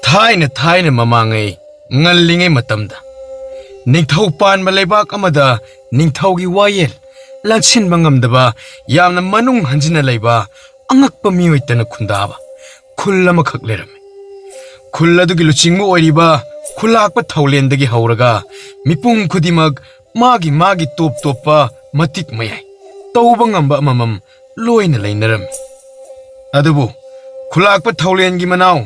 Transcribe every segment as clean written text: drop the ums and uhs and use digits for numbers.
थाइना ममांगै ngallingai matamda ningthau pan malebak amada ningthaugi wayel laksin bangamdaba yamna manung hanjina leiba angakpa miyoitana khundaba khullama khakleram khulladugi luchingmu oiriba khulakpa thaulendagi hauraga mipung khudimak magi top topa matik mayai tauba ngamba amamam loina leinaram adubu khulakpa thaulengi manaw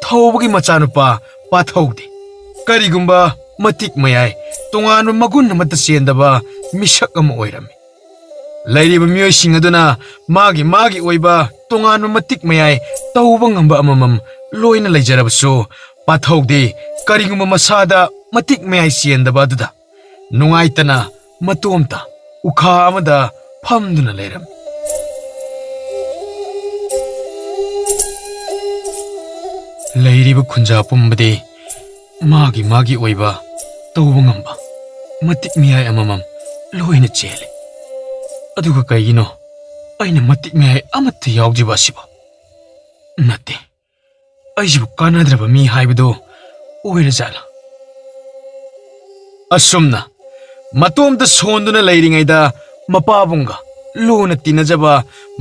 thawbagi machanupa pathaude Karigumba matik mayai tonganu magun namata sendaba misak ama oirami lairiba miyoising aduna magi oiba tonganu matik mayai tauba ngamba amamam loina leijarabasu pathaude karigumba masada matik mayai sendaba aduda nungaitana matomta ukha amada phamduna leiram lairiba khunja pumbade magi oiba tauba ngamba matik miyai amamam loina chele aduga kaigino aina matik miyai amatta yawjiba siba natte aijibu kanadraba mi haibado oira jala asumna matomda sonduna leiringaida mapabunga luna tinajaba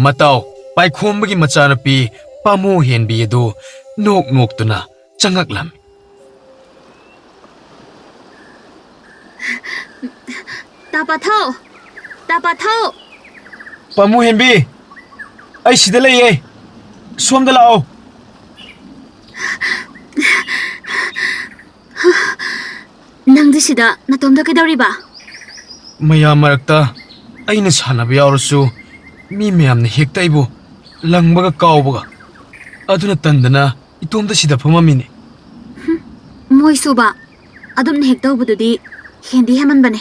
mataw paikhombagi machanapi pamu henbi adu noktuna changaklam Tapathau Pamu henbi ai sida leiye somda lao Nangdi sida natomda kaidawriba maya marakta aina sanabi yaurasu mi meyamna hektaibu langbaga kawbaga aduna tandana itomda sida phamamine Moisuba adumna hektawbududi hendi hemanbane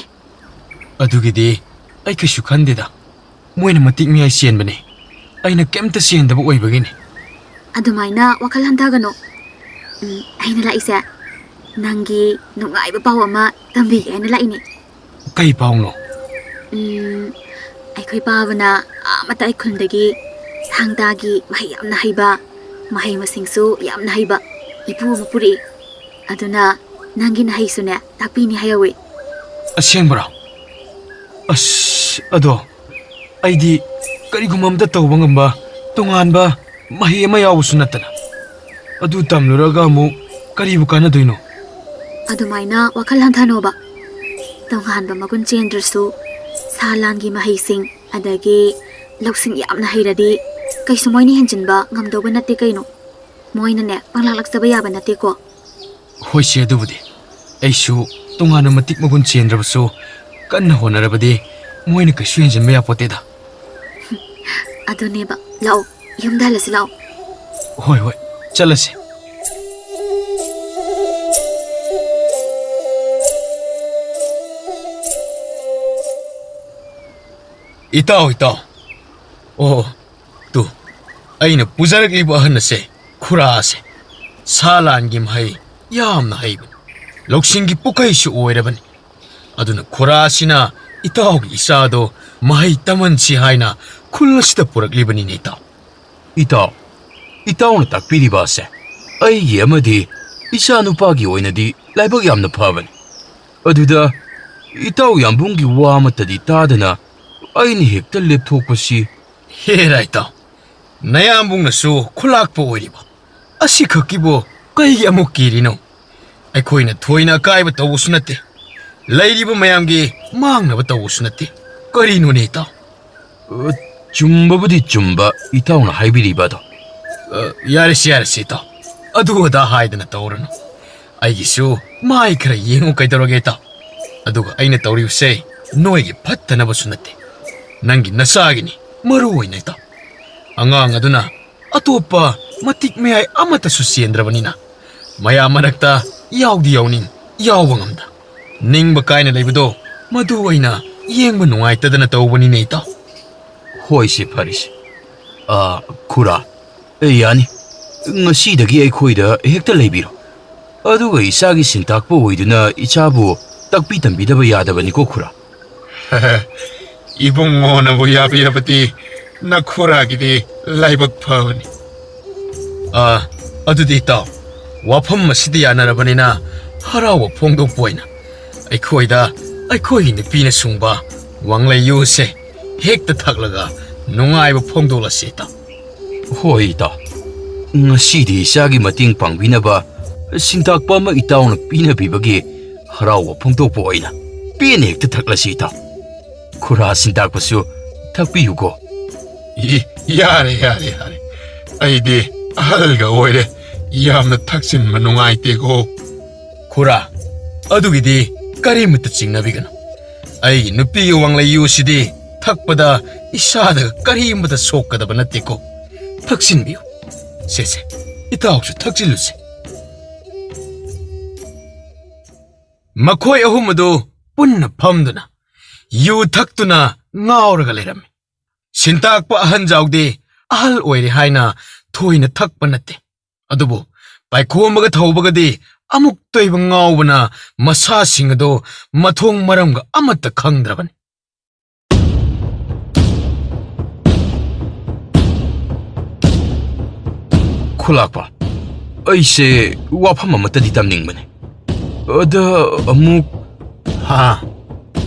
adugidi ai kashu khandeda moina matik mi ai sienbane aina kemta siendaba oibagine adumaina wakal hantagano aina laisa nangi nungaiba pawama tambi aina laini kai pawno aikhoi pawna amata aikhundagi thangdagi mahi yamna haiba mahi masingsu yamna haiba ipu mapuri aduna nangi na haisune takpini hayawe asyengbara ado aidi karigumamda tawba ngamba tonganba mahi ama yawusu natana adu tamluraga mu karibu kanadoino adumaina wakal hanthanoba tonganba magun chendrasu salangi mahising adagi loksing yamna hairadi kaisumoini henjinba ngamdoba natte kaino moina ne panglaklaksaba yaba natte ko hoise adubudi aisu tongana matik magun chendrabasu kanna honarabadi moina kaishu henjinba yapoteda aduneba lao yumdalasi lao hoi chalase Itaw oh tu aina pujaragli bahana se khura se salan gi mai yamna haibu loksingi pukai su oirabani aduna khura sina itaw gi isado mai taman si haina khullasida puraglibani ne itaw na takpiri ba se ai yamadi isa nupa gi oinadi laibag yamna phaban aduda itaw yambungi wa matadi tadana aini hekta lepthokpasi he raita nayambung nasu khulakpo oiriba asi khakibo kai amuk kirino aikoina thoina kaiba tawusu nate lairiba mayamgi mangnaba tawusu nate karino ne ta chumbabudi chumba itawna haibiribado yarisi ta aduda haidana tawrano aigisu mai khara yengu kaidoroge ta aduga aina tawriuse noigi phattanaba sunate nangi nasagini maru oina ta angang aduna atopa matik meyai amata susiendrabanina maya manakta yawdi yawning yawbangamda ningba kaina leibado madu oina yengba nungaitadana tawbani ne ta hoise pharis khura yani ngasidagi aikhoida hekta leibiro aduga isagi sintakpa oiduna ichabu takpi tambidaba yadabani ko khura ibungo na bu yabirabati nakhura gidi laibak phawani adudi ta ꯋꯥꯐꯝ ꯑꯁꯤꯗ ꯌꯥꯅꯔꯕꯅꯤꯅ ꯍꯔꯥꯎꯕ ꯐꯣꯡꯗꯣꯛꯄ ꯑꯣꯏꯅ ꯑꯩꯈꯣꯏꯒꯤ ꯅꯨꯄꯤꯅ ꯁꯨꯡꯕ ꯋꯥꯡꯂꯩ ꯌꯨꯁꯦ ꯍꯦꯛꯇ ꯊꯛꯂꯒ ꯅꯨꯡꯉꯥꯏꯕ ꯐꯣꯡꯗꯣꯛꯂꯁꯤ ꯏꯇꯥꯎ ꯍꯣꯏ ꯏꯇꯥꯎ ꯉꯁꯤꯗꯤ ꯏꯆꯥꯒꯤ ꯃꯇꯦꯡ ꯄꯥꯡꯕꯤꯅꯕ ꯁꯤꯟꯇꯥꯛꯄ ꯑꯃ ꯏꯇꯥꯎꯅ ꯄꯤꯅꯕꯤꯕꯒꯤ ꯍꯔꯥꯎꯕ ꯐꯣꯡꯗꯣꯛꯄ ꯑꯣꯏꯅ ꯄꯦꯟꯅ ꯍꯦꯛꯇ ꯊꯛꯂꯁꯤ ꯏꯇꯥꯎ ꯈꯨꯔꯥ ꯁꯤꯟꯇꯥꯛꯄꯁꯨ ꯊꯛꯄꯤꯌꯨꯀꯣ ꯌꯥꯔꯦ ꯑꯩꯗꯤ ꯑꯍꯜꯒ ꯑꯣꯏꯔꯦ ꯌꯥꯝꯅ ꯊꯛꯆꯤꯟꯕ ꯅꯨꯡꯉꯥꯏꯇꯦꯀꯣ ꯈꯨꯔꯥ ꯑꯗꯨꯒꯤꯗꯤ ꯀꯔꯤꯃꯠꯇ ꯆꯤꯡꯅꯕꯤꯒꯅꯨ ꯑꯩꯒꯤ ꯅꯨꯄꯤꯒꯤ ꯋꯥꯡꯂꯩ ꯌꯨꯁꯤꯗꯤ ꯊꯛꯄꯗ ꯏꯁꯥꯗ ꯀꯔꯤꯃꯠꯇ ꯁꯣꯛꯀꯗꯕ ꯅꯠꯇꯦꯀꯣ ꯊꯛꯆꯤꯟꯕꯤꯌꯨ ꯁꯦ ꯏꯇꯥꯎꯁꯨ ꯊꯛꯆꯤꯜꯂꯨꯁꯤ ꯃꯈꯣꯏ ꯑꯍꯨꯝ ꯑꯗꯨ ꯄꯨꯟꯅ ꯐꯝꯗꯨꯅ ꯌꯨ ꯊꯛꯇꯨꯅ ꯉꯥꯎꯔꯒ ꯂꯩꯔꯝꯃꯤ ꯁꯤꯟꯇꯥꯛꯄ ꯑꯍꯟꯖꯥꯎꯗꯤ ꯑꯍꯜ ꯑꯣꯏꯔꯦ ꯍꯥꯏꯅ ꯊꯣꯏꯅ ꯊꯛꯄ ꯅꯠꯇꯦ ꯑꯗꯨꯕꯨ ꯄꯥꯏꯈꯣꯝꯕꯒ ꯊꯧꯕꯒꯗꯤ ꯑꯃꯨꯛ ꯇꯣꯏꯕ ꯉꯥꯎꯕꯅ ꯃꯁꯥꯁꯤꯡ ꯑꯗꯨ ꯃꯊꯣꯡ ꯃꯔꯝꯒ ꯑꯃꯠꯇ ꯈꯪꯗ꯭ꯔꯕꯅꯤ ꯈꯨꯂꯥꯛꯄ ꯑꯩꯁꯦ ꯋꯥꯐꯝ ꯑꯃꯠꯇꯗꯤ ꯇꯝꯅꯤꯡꯕꯅꯤ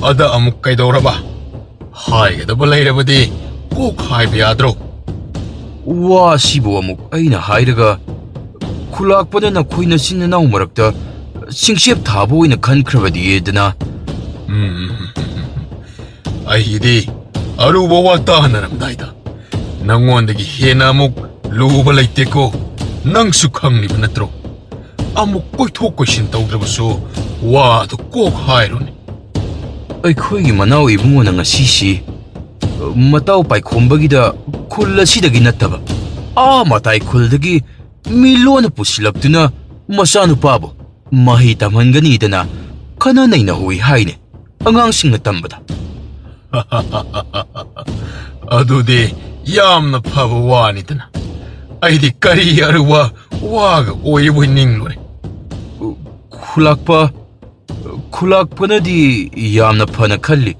ꯑꯗ ꯑꯃꯨꯛ ꯀꯩꯗꯧꯔꯕ ꯍꯥꯏꯒꯗꯕ ꯂꯩꯔꯕꯗꯤ ꯀꯣꯛ ꯍꯥꯏꯕ ꯌꯥꯗ꯭ꯔꯣ ꯋꯥꯁꯤꯕꯨ ꯑꯃꯨꯛ ꯑꯩꯅ ꯍꯥꯏꯔꯒ ꯈꯨꯂꯥꯛꯄꯅ ꯅꯈꯣꯏ ꯅꯆꯤꯟ ꯅꯅꯥꯎ ꯃꯔꯛꯇ ꯆꯤꯡꯆꯦꯞ ꯊꯥꯕ ꯑꯣꯏꯅ ꯈꯟꯈ꯭ꯔꯕꯗꯤ ꯑꯗꯨꯅ ꯑꯩꯒꯤꯗꯤ ꯑꯔꯨꯕ ꯋꯥ ꯇꯥꯅꯔꯝꯗꯥꯏꯗ ꯅꯪꯉꯣꯟꯗꯒꯤ ꯍꯦꯟꯅ ꯑꯃꯨꯛ ꯂꯨꯕ ꯂꯩꯇꯦꯀꯣ ꯅꯪꯁꯨ ꯈꯪꯂꯤꯕ ꯅꯠꯇ꯭ꯔꯣ ꯑꯃꯨꯛ ꯀꯣꯏꯊꯣꯛ ꯀꯣꯏꯁꯤꯟ ꯇꯧꯗ꯭ꯔꯕꯁꯨ ꯋꯥꯗꯨ ꯀꯣꯛ ꯍꯥꯏꯔꯣꯅꯦ ꯑꯩꯈꯣꯏꯒꯤ ꯃꯅꯥꯎ ꯏꯕꯨꯡꯉꯣꯅ ꯉꯁꯤꯁꯤ ꯃꯇꯥꯎ ꯄꯥꯏꯈꯣꯝꯕꯒꯤꯗ ꯈꯨꯜ ꯑꯁꯤꯗꯒꯤ ꯅꯠꯇꯕ ꯃꯇꯥꯏ ꯈꯨꯜꯗꯒꯤ ꯃꯤ ꯂꯣꯟꯅ ꯄꯨꯁꯤꯜꯂꯛꯇꯨꯅ ꯃꯆꯥꯅꯨꯄꯥꯕꯨ ꯃꯍꯩ ꯇꯝꯍꯟꯒꯅꯤꯗꯅ ꯈꯟꯅ ꯅꯩꯅꯍꯧꯏ ꯍꯥꯏꯅꯦ ꯑꯉꯥꯡꯁꯤꯡꯅ ꯇꯝꯕꯗ ꯑꯗꯨꯗꯤ ꯌꯥꯝꯅ ꯐꯕ ꯋꯥꯅꯤꯗꯅ ꯑꯩꯗꯤ ꯀꯔꯤ ꯑꯔꯨꯕ ꯋꯥꯒ ꯑꯣꯏꯕꯣꯏ ꯅꯤꯡꯂꯨꯔꯦ ꯈꯨꯂꯥꯛꯄꯅꯗꯤ ꯌꯥꯝꯅ ꯐꯅ ꯈꯜꯂꯤ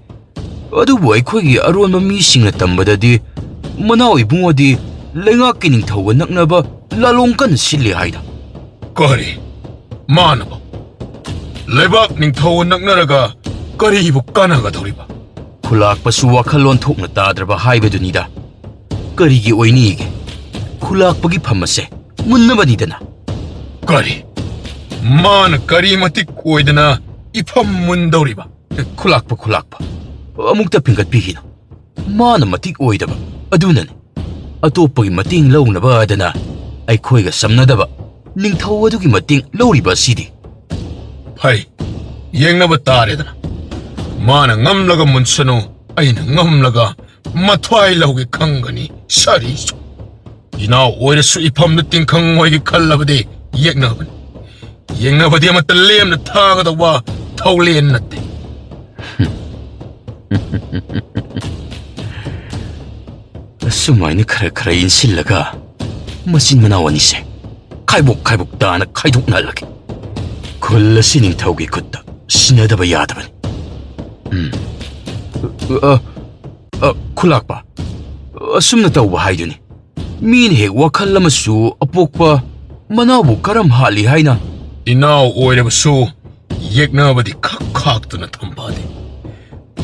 ꯑꯗꯨꯕꯨ ꯑꯩꯈꯣꯏꯒꯤ ꯑꯔꯣꯟꯕ ꯃꯤꯁꯤꯡꯅ ꯇꯝꯕꯗꯗꯤ ꯃꯅꯥꯎ ꯏꯕꯨꯡꯉꯣꯗꯤ ꯂꯩꯉꯥꯛꯀꯤ ꯅꯤꯡꯊꯧꯒ ꯅꯛꯅꯕ ꯂꯥꯂꯣꯡ ꯀꯟꯅ ꯁꯤꯜꯂꯤ ꯍꯥꯏꯗ ꯀꯔꯤ ꯃꯥꯅꯕ ꯂꯩꯕꯥꯛ ꯅꯤꯡꯊꯧꯒ ꯅꯛꯅꯔꯒ ꯀꯔꯤꯕꯨ ꯀꯥꯟꯅꯒꯗꯧꯔꯤꯕ ꯈꯨꯂꯥꯛꯄꯁꯨ ꯋꯥꯈꯜꯂꯣꯟ ꯊꯣꯛꯅ ꯇꯥꯗ꯭ꯔꯕ ꯍꯥꯏꯕꯗꯨꯅꯤꯗ ꯀꯔꯤꯒꯤ ꯑꯣꯏꯅꯤꯒꯦ ꯈꯨꯂꯥꯛꯄꯒꯤ ꯐꯝ ꯑꯁꯦ ꯃꯨꯟꯅꯕꯅꯤꯗꯅ ꯀꯔꯤ ꯃꯥꯅ ꯀꯔꯤ ꯃꯇꯤꯛ ꯑꯣꯏꯗꯅ ꯏꯐꯝ ꯃꯨꯟꯗꯧꯔꯤꯕ ꯈꯨꯂꯥꯛꯄ ꯑꯃꯨꯛꯇ ꯐꯤꯡꯒꯠꯄꯤꯈꯤꯅꯨ ꯃꯥꯅ ꯃꯇꯤꯛ ꯑꯣꯏꯗꯕ ꯑꯗꯨꯅꯅꯤ ꯑꯇꯣꯞꯄꯒꯤ ꯃꯇꯦꯡ ꯂꯧꯅꯕ ꯑꯗꯅ ꯑꯩꯈꯣꯏꯒ ꯁꯝꯅꯗꯕ ꯅꯤꯡꯊꯧ ꯑꯗꯨꯒꯤ ꯃꯇꯦꯡ ꯂꯧꯔꯤꯕ ꯑꯁꯤꯗꯤ ꯐꯩ ꯌꯦꯡꯅꯕ ꯇꯥꯔꯦꯗꯅ ꯃꯥꯅ ꯉꯝꯂꯒ ꯃꯨꯟꯁꯅꯨ ꯑꯩꯅ ꯉꯝꯂꯒ ꯃꯊ꯭ꯋꯥꯏ ꯂꯧꯒꯦ ꯈꯪꯒꯅꯤ ꯁꯥꯔꯤꯁꯨ ꯏꯅꯥꯎ ꯑꯣꯏꯔꯁꯨ ꯏꯐꯝꯗ ꯇꯤꯡꯈꯪ ꯑꯣꯏꯒꯦ ꯈꯜꯂꯕꯗꯤ ꯌꯦꯡꯅꯕꯗꯤ ꯑꯃꯠꯇ ꯂꯦꯝꯅ ꯊꯥꯒꯗꯧꯕ ꯊꯧꯂꯦꯟ ꯅꯠꯇꯦ ꯑꯁꯨꯃꯥꯏꯅ ꯈꯔ ꯏꯟꯁꯤꯜꯂꯒ ꯃꯆꯤꯟ ꯃꯅꯥꯎ ꯑꯅꯤꯁꯦ ꯈꯥꯏꯕꯣꯛ ꯇꯥꯅ ꯈꯥꯏꯗꯣꯛꯅꯍꯜꯂꯒꯦ ꯈꯨꯜ ꯑꯁꯤ ꯅꯤꯡꯊꯧꯒꯤ ꯈꯨꯠꯇ ꯁꯤꯟꯅꯗꯕ ꯌꯥꯗꯕꯅꯤ ꯈꯨꯂꯥꯛꯄ ꯑꯁꯨꯝꯅ ꯇꯧꯕ ꯍꯥꯏꯗꯨꯅꯤ ꯃꯤꯅ ꯍꯦꯛ ꯋꯥꯈꯜ ꯑꯃꯁꯨ ꯑꯄꯣꯛꯄ ꯃꯅꯥꯎꯕꯨ ꯀꯔꯝ ꯍꯥꯠꯂꯤ ꯍꯥꯏꯅ ꯏꯅꯥꯎ ꯑꯣꯏꯔꯕꯁꯨ ꯌꯦꯛꯅꯕꯗꯤ ꯈꯥꯛꯇꯨꯅ ꯊꯝꯕꯥꯗꯦ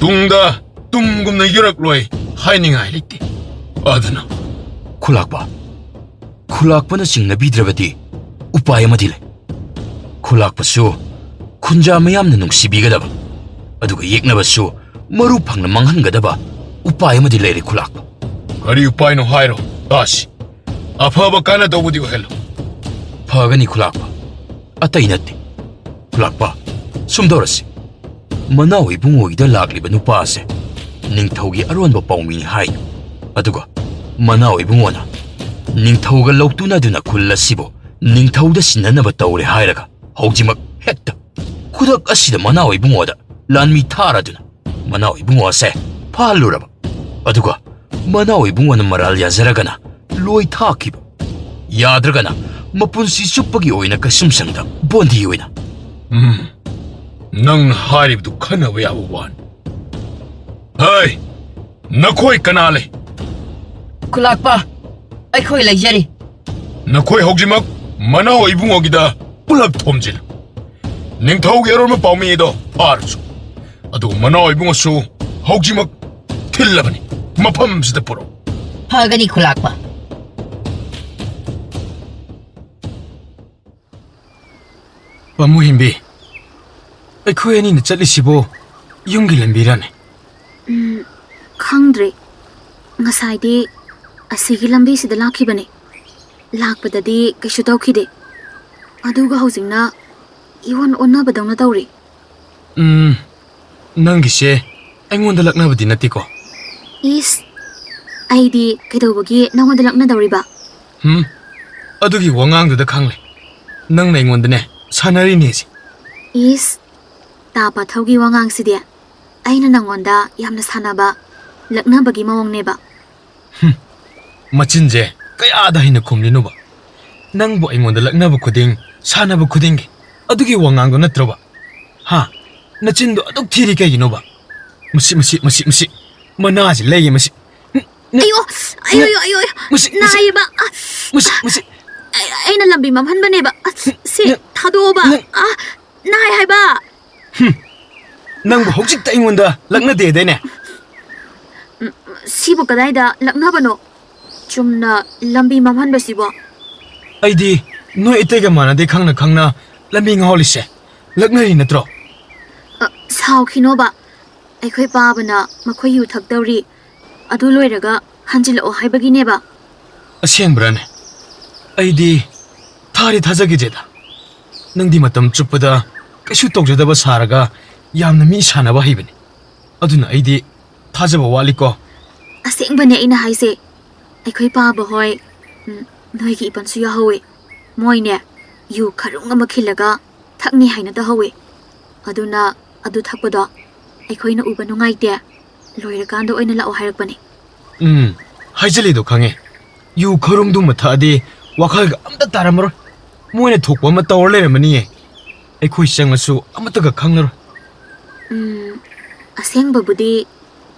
ꯇꯨꯡꯗ ꯇꯨꯝꯒꯨꯝꯅ ꯌꯨꯔꯛꯂꯣꯏ ꯍꯥꯏꯅꯤꯡꯉꯥꯏ ꯂꯩꯇꯦ ꯑꯗꯨꯅ ꯈꯨꯂꯥꯛꯄꯅ ꯆꯤꯡꯅꯕꯤꯗ꯭ꯔꯕꯗꯤ ꯎꯄꯥꯏ ꯑꯃꯗꯤ ꯂꯩ ꯈꯨꯂꯥꯛꯄꯁꯨ ꯈꯨꯟꯖꯥ ꯃꯌꯥꯝꯅ ꯅꯨꯡꯁꯤꯕꯤꯒꯗꯕ ꯑꯗꯨꯒ ꯌꯦꯛꯅꯕꯁꯨ ꯃꯔꯨ ꯐꯪꯅ ꯃꯥꯡꯍꯟꯒꯗꯕ ꯎꯄꯥꯏ ꯑꯃꯗꯤ ꯂꯩꯔꯦ ꯈꯨꯂꯥꯛꯄ ꯀꯔꯤ ꯎꯄꯥꯏꯅꯣ ꯍꯥꯏꯔꯣ ꯇꯥꯁꯤ ꯑꯐꯕ ꯀꯥꯟꯅꯗꯧꯕꯗꯤ ꯑꯣꯏꯍꯜꯂꯣ ꯐꯒꯅꯤ ꯈꯨꯂꯥꯛꯄ ꯑꯇꯩ ꯅꯠꯇꯦ ꯈꯨꯂꯥꯛꯄ ꯁꯨꯝꯗꯧꯔꯁꯤ ꯃꯅꯥꯎ ꯏꯕꯨꯡꯉꯣꯒꯤꯗ ꯂꯥꯛꯂꯤꯕ ꯅꯨꯄꯥ ꯑꯁꯦ ꯅꯤꯡꯊꯧꯒꯤ ꯑꯔꯣꯟꯕ ꯄꯥꯎꯃꯤꯅꯤ ꯍꯥꯏꯌꯨ ꯑꯗꯨꯒ ꯃꯅꯥꯎ ꯏꯕꯨꯡꯉꯣꯅ ꯅꯤꯡꯊꯧꯒ ꯂꯧꯇꯨꯅꯗꯨꯅ ꯈꯨꯜ ꯑꯁꯤꯕꯨ ꯅꯤꯡꯊꯧꯗ ꯁꯤꯟꯅꯅꯕ ꯇꯧꯔꯦ ꯍꯥꯏꯔꯒ ꯍꯧꯖꯤꯛꯃꯛ ꯍꯦꯛꯇ ꯈꯨꯗꯛ ꯑꯁꯤꯗ ꯃꯅꯥꯎ ꯏꯕꯨꯡꯉꯣꯗ ꯂꯥꯟꯃꯤ ꯊꯥꯔꯗꯨꯅ ꯃꯅꯥꯎ ꯏꯕꯨꯡꯉꯣ ꯑꯁꯦ ꯐꯥꯍꯜꯂꯨꯔꯕ ꯑꯗꯨꯒ ꯃꯅꯥꯎ ꯏꯕꯨꯡꯉꯣꯅ ꯃꯔꯥꯜ ꯌꯥꯖꯔꯒꯅ ꯂꯣꯏ ꯊꯥꯈꯤꯕ ꯌꯥꯗ꯭ꯔꯒꯅ ꯃꯄꯨꯟꯁꯤ ꯆꯨꯞꯄꯒꯤ ꯑꯣꯏꯅ ꯀꯩꯁꯨꯝꯁꯪꯗ ꯕꯣꯟꯗꯤ ꯑꯣꯏꯅ ꯅꯪꯅ ꯍꯥꯏꯔꯤꯕꯗꯨ ꯈꯟꯅꯕ ꯌꯥꯕ ꯋꯥꯅꯤ ꯍꯩ ꯅꯈꯣꯏ ꯀꯅꯥ ꯂꯩ ꯈꯨꯂꯥꯛꯄ ꯑꯩꯈꯣꯏ ꯂꯩꯖꯔꯤ ꯅꯈꯣꯏ ꯍꯧꯖꯤꯛꯃꯛ Mana ibungogida pulap thomjil. Ningthau ge ron paumi do archu. Adu mana ibungosu haujimak thillabani. Mafam sida puro. Hagani khulakpa. Pamuhimbi. Aikhoi ani na chatlisibo yumgi lambirane. ꯈꯪꯗ꯭ꯔꯦ ꯉꯁꯥꯏꯗꯤ ꯑꯁꯤꯒꯤ ꯂꯝꯕꯤꯁꯤꯗ ꯂꯥꯛꯈꯤꯕꯅꯦ ꯂꯥꯛꯄꯗꯗꯤ ꯀꯩꯁꯨ ꯇꯧꯈꯤꯗꯦ ꯑꯗꯨꯒ ꯍꯧꯖꯤꯛꯅ ꯏꯋꯣꯟ ꯑꯣꯟꯅꯕꯗꯧꯅ ꯇꯧꯔꯤ ꯅꯪꯒꯤꯁꯦ ꯑꯩꯉꯣꯟꯗ ꯂꯛꯅꯕꯗꯤ ꯅꯠꯇꯦꯀꯣ ꯏꯁ ꯑꯩꯗꯤ ꯀꯩꯗꯧꯕꯒꯤ ꯅꯉꯣꯟꯗ ꯂꯛꯅꯗꯧꯔꯤꯕ ꯑꯗꯨꯒꯤ ꯋꯥꯉꯥꯡꯗꯨꯗ ꯈꯪꯂꯦ ꯅꯪꯅ ꯑꯩꯉꯣꯟꯗꯅꯦ ꯁꯥꯟꯅꯔꯤꯅꯦꯁꯤ ꯏꯁ ꯇꯥ ꯄꯥꯊꯧꯒꯤ ꯋꯥꯉꯥꯡꯁꯤꯗꯤ ꯑꯩꯅ ꯅꯉꯣꯟꯗ ꯌꯥꯝꯅ ꯁꯥꯟꯅꯕ ꯂꯛꯅꯕꯒꯤ ꯃꯑꯣꯡꯅꯦꯕ ꯃꯆꯤꯟꯁꯦ ꯀꯌꯥꯗ ꯍꯩꯅ ꯈꯨꯝꯂꯤꯅꯣꯕ ꯅꯪꯕꯨ ꯑꯩꯉꯣꯟꯗ ꯂꯛꯅꯕ ꯈꯨꯗꯤꯡ ꯁꯥꯟꯅꯕ ꯈꯨꯗꯤꯡꯒꯤ ꯑꯗꯨꯒꯤ ꯋꯥꯉꯥꯡꯗꯣ ꯅꯠꯇ꯭ꯔꯣꯕ ꯍꯥ ꯅꯆꯤꯟꯗꯣ ꯑꯗꯨꯛ ꯊꯤꯔꯤ ꯀꯩꯒꯤꯅꯣꯕ ꯃꯁꯤ ꯃꯅꯥꯁꯤ ꯂꯩꯌꯦ ꯃꯁꯤ ꯑꯌꯣ ꯅꯥꯏꯌꯦꯕ ꯃꯁꯤ ꯑꯩꯅ ꯂꯝꯕꯤ ꯃꯝꯍꯟꯕꯅꯦꯕ ꯁꯤ ꯊꯥꯗꯣꯛꯑꯣꯕ ꯅꯥꯏ ꯍꯥꯏꯕ ꯅꯪꯕꯨ ꯍꯧꯖꯤꯛꯇ ꯑꯩꯉꯣꯟꯗ ꯂꯛꯅꯗꯦꯗꯥꯏꯅꯦ 시부 그다이다 락나바노 좀나 람비 맘한바시보 아이디 너 이때가 많은데 강나 람비 nga홀리세 락나리 너트로 사오키노바 아이코이 바바나 마코이 유탁더리 아두 로이라가 한질오 하이바기네바 아시행브라네 아이디 타리 타자기제다 능디 마땀 쭈쁘다 그슈 똑저다바 사라가 얌나 미 사나바 하이바니 아두나 아이디 타자바 와리코 ꯑꯁꯦꯡꯕꯅꯦ ꯑꯩꯅ ꯍꯥꯏꯁꯦ ꯑꯩꯈꯣꯏ ꯄꯥꯕ ꯍꯣꯏ ꯅꯣꯏꯒꯤ ꯏꯄꯟꯁꯨ ꯌꯥꯍꯧꯋꯦ ꯃꯣꯏꯅꯦ ꯌꯨ ꯈꯔꯨꯡ ꯑꯃ ꯈꯤꯜꯂꯒ ꯊꯛꯅꯤ ꯍꯥꯏꯅ ꯇꯧꯍꯧꯋꯦ ꯑꯗꯨꯅ ꯑꯗꯨ ꯊꯛꯄꯗꯣ ꯑꯩꯈꯣꯏꯅ ꯎꯕ ꯅꯨꯡꯉꯥꯏꯇꯦ ꯂꯣꯏꯔꯀꯥꯟꯗ ꯑꯣꯏꯅ ꯂꯥꯛꯑꯣ ꯍꯥꯏꯔꯛꯄꯅꯦ 하이젤리도 강해 유 거rum도 못하디 와칼가 아무다 따라머러 뭐네 독범마 떠올래라머니 에코이 시장마수 아무다가 강너러 ꯑꯁꯦꯡꯕꯕꯨꯗꯤ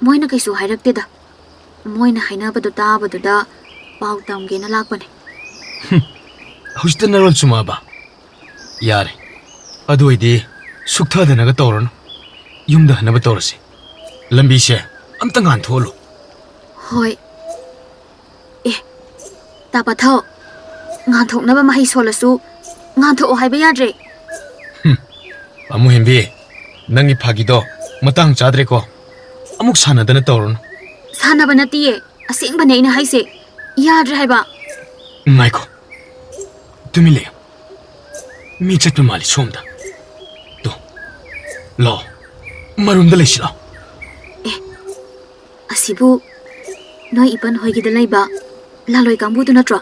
ꯃꯣꯏꯅ ꯀꯩꯁꯨ ꯍꯥꯏꯔꯛꯇꯦꯗ ꯃꯣꯏꯅ ꯍꯥꯏꯅꯕꯗꯣ ꯇꯥꯕꯗꯨꯗ ꯄꯥꯎ ꯇꯝꯒꯦꯅ ꯂꯥꯛꯄꯅꯦ ꯍꯧꯖꯤꯛꯇ ꯅꯔꯣꯜ ꯆꯨꯝꯃꯛꯑꯕ ꯌꯥꯔꯦ ꯑꯗꯨ ꯑꯣꯏꯗꯤ ꯁꯨꯛꯊꯗꯅꯒ ꯇꯧꯔꯅꯨ ꯌꯨꯝꯗ ꯍꯟꯅꯕ ꯇꯧꯔꯁꯤ ꯂꯝꯕꯤꯁꯦ ꯑꯝꯇ ꯉꯥꯟꯊꯣꯛꯍꯜꯂꯨ ꯍꯣꯏ ꯇꯥꯄꯥꯊꯧ ꯉꯥꯟꯊꯣꯛꯅꯕ ꯃꯍꯩ ꯁꯣꯜꯂꯁꯨ ꯉꯥꯟꯊꯣꯛꯑꯣ ꯍꯥꯏꯕ ꯌꯥꯗ꯭ꯔꯦ ꯑꯃꯨꯍꯦꯝꯕꯤ ꯅꯪꯒꯤ ꯐꯥꯒꯤꯗꯣ ꯃꯇꯥꯡ ꯆꯥꯗ꯭ꯔꯦꯀꯣ ꯑꯃꯨꯛ ꯁꯥꯟꯅꯗꯅ ꯇꯧꯔꯅꯨ ꯁꯥꯟꯅꯕ ꯅꯠꯇꯤꯌꯦ ꯑꯁꯦꯡꯕꯅꯦ ꯑꯩꯅ ꯍꯥꯏꯁꯦ ꯌꯥꯗ꯭ꯔꯦ ꯍꯥꯏꯕ ꯉꯥꯏꯈꯣ ꯇꯨꯃꯤꯟ ꯂꯩꯌꯨ ꯃꯤ ꯆꯠꯄ ꯃꯥꯜꯂꯤ ꯁꯣꯝꯗ ꯇꯣ ꯂꯥꯛꯑꯣ ꯃꯔꯨꯝꯗ ꯂꯩꯁꯤ ꯂꯥꯛꯑꯣ ꯑꯁꯤꯕꯨ ꯅꯣꯏ ꯏꯄꯟ ꯍꯣꯏꯒꯤꯗ ꯂꯩꯕ ꯂꯥꯂꯣꯏ ꯀꯥꯡꯕꯨꯗꯨ ꯅꯠꯇ꯭ꯔꯣ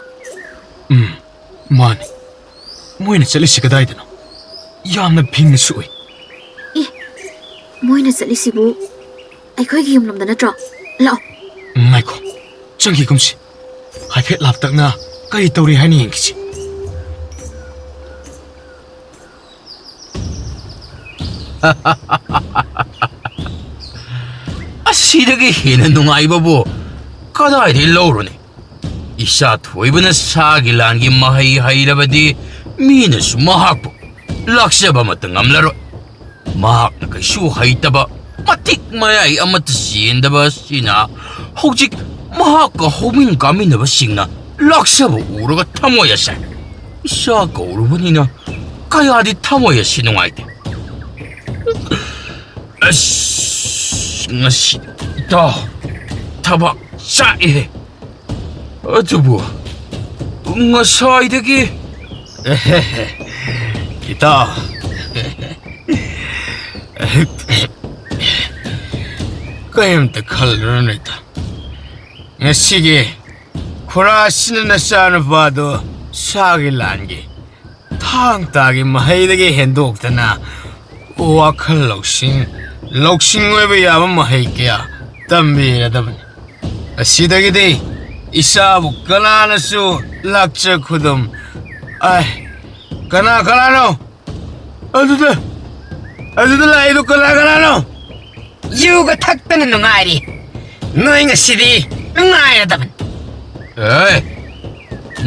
ꯃꯥꯅꯤ ꯃꯣꯏꯅ ꯆꯠꯂꯤꯁꯤ ꯀꯗꯥꯏꯗꯅꯣ ꯌꯥꯝꯅ ꯐꯤꯡꯅꯁꯨ ꯎꯏ ꯃꯣꯏꯅ ꯆꯠꯂꯤꯁꯤꯕꯨ ꯑꯩꯈꯣꯏꯒꯤ ꯌꯨꯝꯂꯣꯝꯗ ꯅꯠꯇ꯭ꯔꯣ ꯂꯥꯛꯑꯣ ꯉꯥꯏꯈꯣ ꯆꯪꯈꯤꯒꯨꯝꯁꯤ ꯍꯥꯏꯐꯦꯠ ꯂꯥꯞꯇꯛꯅ ꯀꯔꯤ ꯇꯧꯔꯤ ꯍꯥꯏꯅ ꯌꯦꯡꯈꯤꯁꯤ ꯑꯁꯤꯗꯒꯤ ꯍꯦꯟꯅ ꯅꯨꯡꯉꯥꯏꯕꯕꯨ ꯀꯗꯥꯏꯗꯒꯤ ꯂꯧꯔꯨꯅꯤ ꯏꯆꯥ ꯊꯣꯏꯕꯅ ꯁꯥꯒꯤ ꯂꯥꯟꯒꯤ ꯃꯍꯩ ꯍꯩꯔꯕꯗꯤ ꯃꯤꯅꯁꯨ ꯃꯍꯥꯛꯄꯨ ꯂꯥꯛꯆꯕꯃꯇ ꯉꯝꯂꯔꯣꯏ ꯃꯍꯥꯛꯅ ꯀꯩꯁꯨ ꯍꯩꯇꯕ ꯃꯇꯤꯛ ꯃꯌꯥꯏ ꯑꯃꯠꯇ ꯆꯦꯟꯗꯕ ꯑꯁꯤꯅ ꯍꯧꯖꯤꯛ ꯃꯍꯥꯛꯀ ꯍꯧꯃꯤꯟ ꯀꯥꯃꯤꯟꯅꯕꯁꯤꯡꯅ ꯂꯥꯛꯆꯕ ꯎꯔꯒ ꯊꯃꯣꯏ ꯑꯁꯦ ꯏꯆꯥ ꯀꯧꯔꯨꯕꯅꯤꯅ ꯀꯌꯥꯗꯤ ꯊꯃꯣꯏ ꯑꯁꯤ ꯅꯨꯡꯉꯥꯏꯇꯦ ꯑꯁ ꯉꯁꯤ ꯏꯇꯥꯎ ꯊꯕꯛ ꯆꯥꯛꯑꯦ ꯑꯗꯨꯕꯨ ꯉꯁꯥꯏꯗꯒꯤ 이따 까임때 칼로는 있다 시기 코라시는 나샤는 봐도 사기 난게 탕따기 마해되게 hen독다나 오아칼 럭싱 웹이 야만 마해게야 담비라다분 시다기디 이사부 까나나수 락자 쿠듬 아이 까나노 아두들 라이도 까나노 유가 탁다는 농아리 너희가 시디 농아리라다만 에이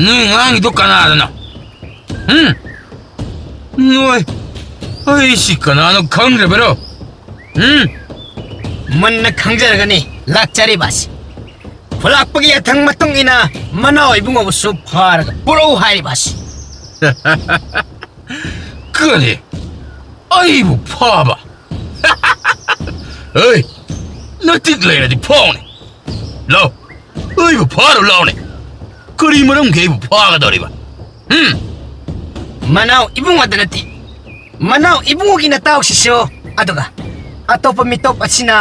너희 랑이도 까나하잖아 ꯅꯣꯏ ꯑꯩꯁꯤ ꯀꯅꯥꯅꯣ ꯈꯪꯗ꯭ꯔꯕꯔꯣ? ꯃꯨꯟꯅ ꯈꯪꯖꯔꯒꯅꯤ ꯂꯥꯛꯆꯔꯤꯕꯁꯤ ꯈꯨꯂꯥꯛꯄꯒꯤ ꯌꯥꯊꯪ ꯃꯇꯨꯡ ꯏꯟꯅ ꯃꯅꯥꯎ ꯏꯕꯨꯡꯉꯣꯕꯨꯁꯨ ꯐꯥꯔꯒ ꯄꯨꯔꯛꯎ ꯍꯥꯏꯔꯤꯕꯁꯤ ꯀꯔꯤ? ꯑꯩꯕꯨ ꯐꯥꯕ? ꯑꯩ ꯅꯇꯤꯛ ꯂꯩꯔꯗꯤ ꯐꯥꯎꯅꯦ ꯂꯥꯎ ꯑꯩꯕꯨ ꯐꯥꯔꯣ ꯂꯥꯎꯅꯦ ꯀꯔꯤ ꯃꯔꯝꯒꯤ ꯑꯩꯕꯨ ꯐꯥꯒꯗꯧꯔꯤꯕ? ꯃꯅꯥꯎ ꯏꯕꯨꯡꯉꯣꯗ ꯅꯠꯇꯦ ꯃꯅꯥꯎ ꯏꯕꯨꯡꯉꯣꯒꯤ ꯅꯇꯥꯎꯁꯤꯁꯨ ꯑꯗꯨꯒ ꯑꯇꯣꯞꯄ ꯃꯤꯇꯣꯞ ꯑꯁꯤꯅ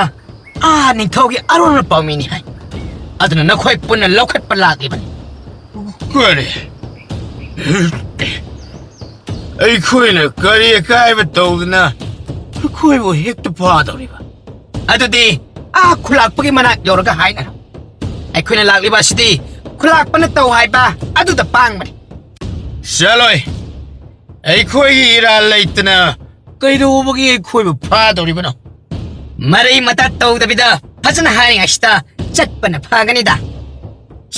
ꯅꯤꯡꯊꯧꯒꯤ ꯑꯔꯣꯟꯕ ꯄꯥꯎꯃꯤꯅꯤ ꯍꯥꯏ ꯑꯗꯨꯅ ꯅꯈꯣꯏ ꯄꯨꯟꯅ ꯂꯧꯈꯠꯄ ꯂꯥꯛꯂꯤꯕꯅꯤ ꯀꯔꯤ? ꯑꯩꯈꯣꯏꯅ ꯀꯔꯤ ꯑꯀꯥꯏꯕ ꯇꯧꯗꯅ ꯑꯩꯈꯣꯏꯕꯨ ꯍꯦꯛꯇ ꯐꯥꯗꯧꯔꯤꯕ? ꯑꯗꯨꯗꯤ ꯈꯨꯂꯥꯛꯄꯒꯤ ꯃꯅꯥꯛ ꯌꯧꯔꯒ ꯍꯥꯏꯅꯔꯣ ꯑꯩꯈꯣꯏꯅ ꯂꯥꯛꯂꯤꯕ ꯑꯁꯤꯗꯤ ꯈꯨꯂꯥꯛꯄꯅ ꯇꯧ ꯍꯥꯏꯕ ꯑꯗꯨꯗ ꯄꯥꯡꯕꯅꯤ ꯆꯠꯂꯣꯏ ꯑꯩꯈꯣꯏꯒꯤ ꯏꯔꯥꯜ ꯂꯩꯇꯅ ꯀꯩꯗꯧꯕꯒꯤ ꯑꯩꯈꯣꯏꯕꯨ ꯐꯥꯗꯧꯔꯤꯕꯅꯣ? ꯃꯔꯩ ꯃꯇꯥ ꯇꯧꯗꯕꯤꯗ ꯐꯖꯅ ꯍꯥꯏꯔꯤꯉꯩꯁꯤꯗ ꯆꯠꯄꯅ ꯐꯒꯅꯤꯗ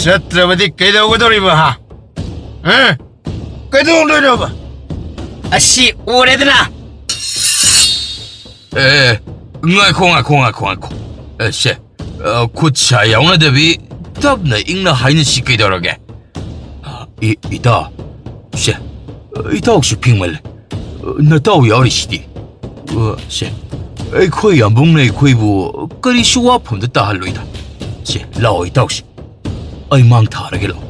ꯆꯠꯇ꯭ꯔꯕꯗꯤ ꯀꯩꯗꯧꯒꯗꯧꯔꯤꯕ ꯍꯥ? ꯀꯩꯗꯧꯗꯣꯏꯅꯣꯕ? ꯑꯁꯤ ꯎꯔꯦꯗꯅ ꯉꯥꯏꯈꯣ ꯁꯦ ꯈꯨꯠ ꯁꯥ ꯌꯥꯎꯅꯗꯕꯤ ꯇꯞꯅ ꯏꯪꯅ ꯍꯥꯏꯅꯁꯤ ꯀꯩꯗꯧꯔꯒꯦ? ꯏꯇꯥꯎ ꯁꯦ ꯏꯇꯥꯎꯁꯨ ꯐꯤꯡꯃꯜꯂꯦ ꯅꯇꯥꯎ ꯌꯥꯎꯔꯤꯁꯤꯗꯤ ꯁꯦ ꯑꯩꯈꯣꯏ ꯌꯥꯝꯕꯨꯡꯅ ꯑꯩꯈꯣꯏꯕꯨ ꯀꯔꯤꯁꯨ ꯋꯥꯐꯝꯗ ꯇꯥꯍꯜꯂꯣꯏꯗ ꯁꯦ ꯂꯥꯛꯑꯣ ꯏꯇꯥꯎꯁꯤ ꯑꯩ ꯃꯥꯡ ꯊꯥꯔꯒꯦ ꯂꯥꯛꯑꯣ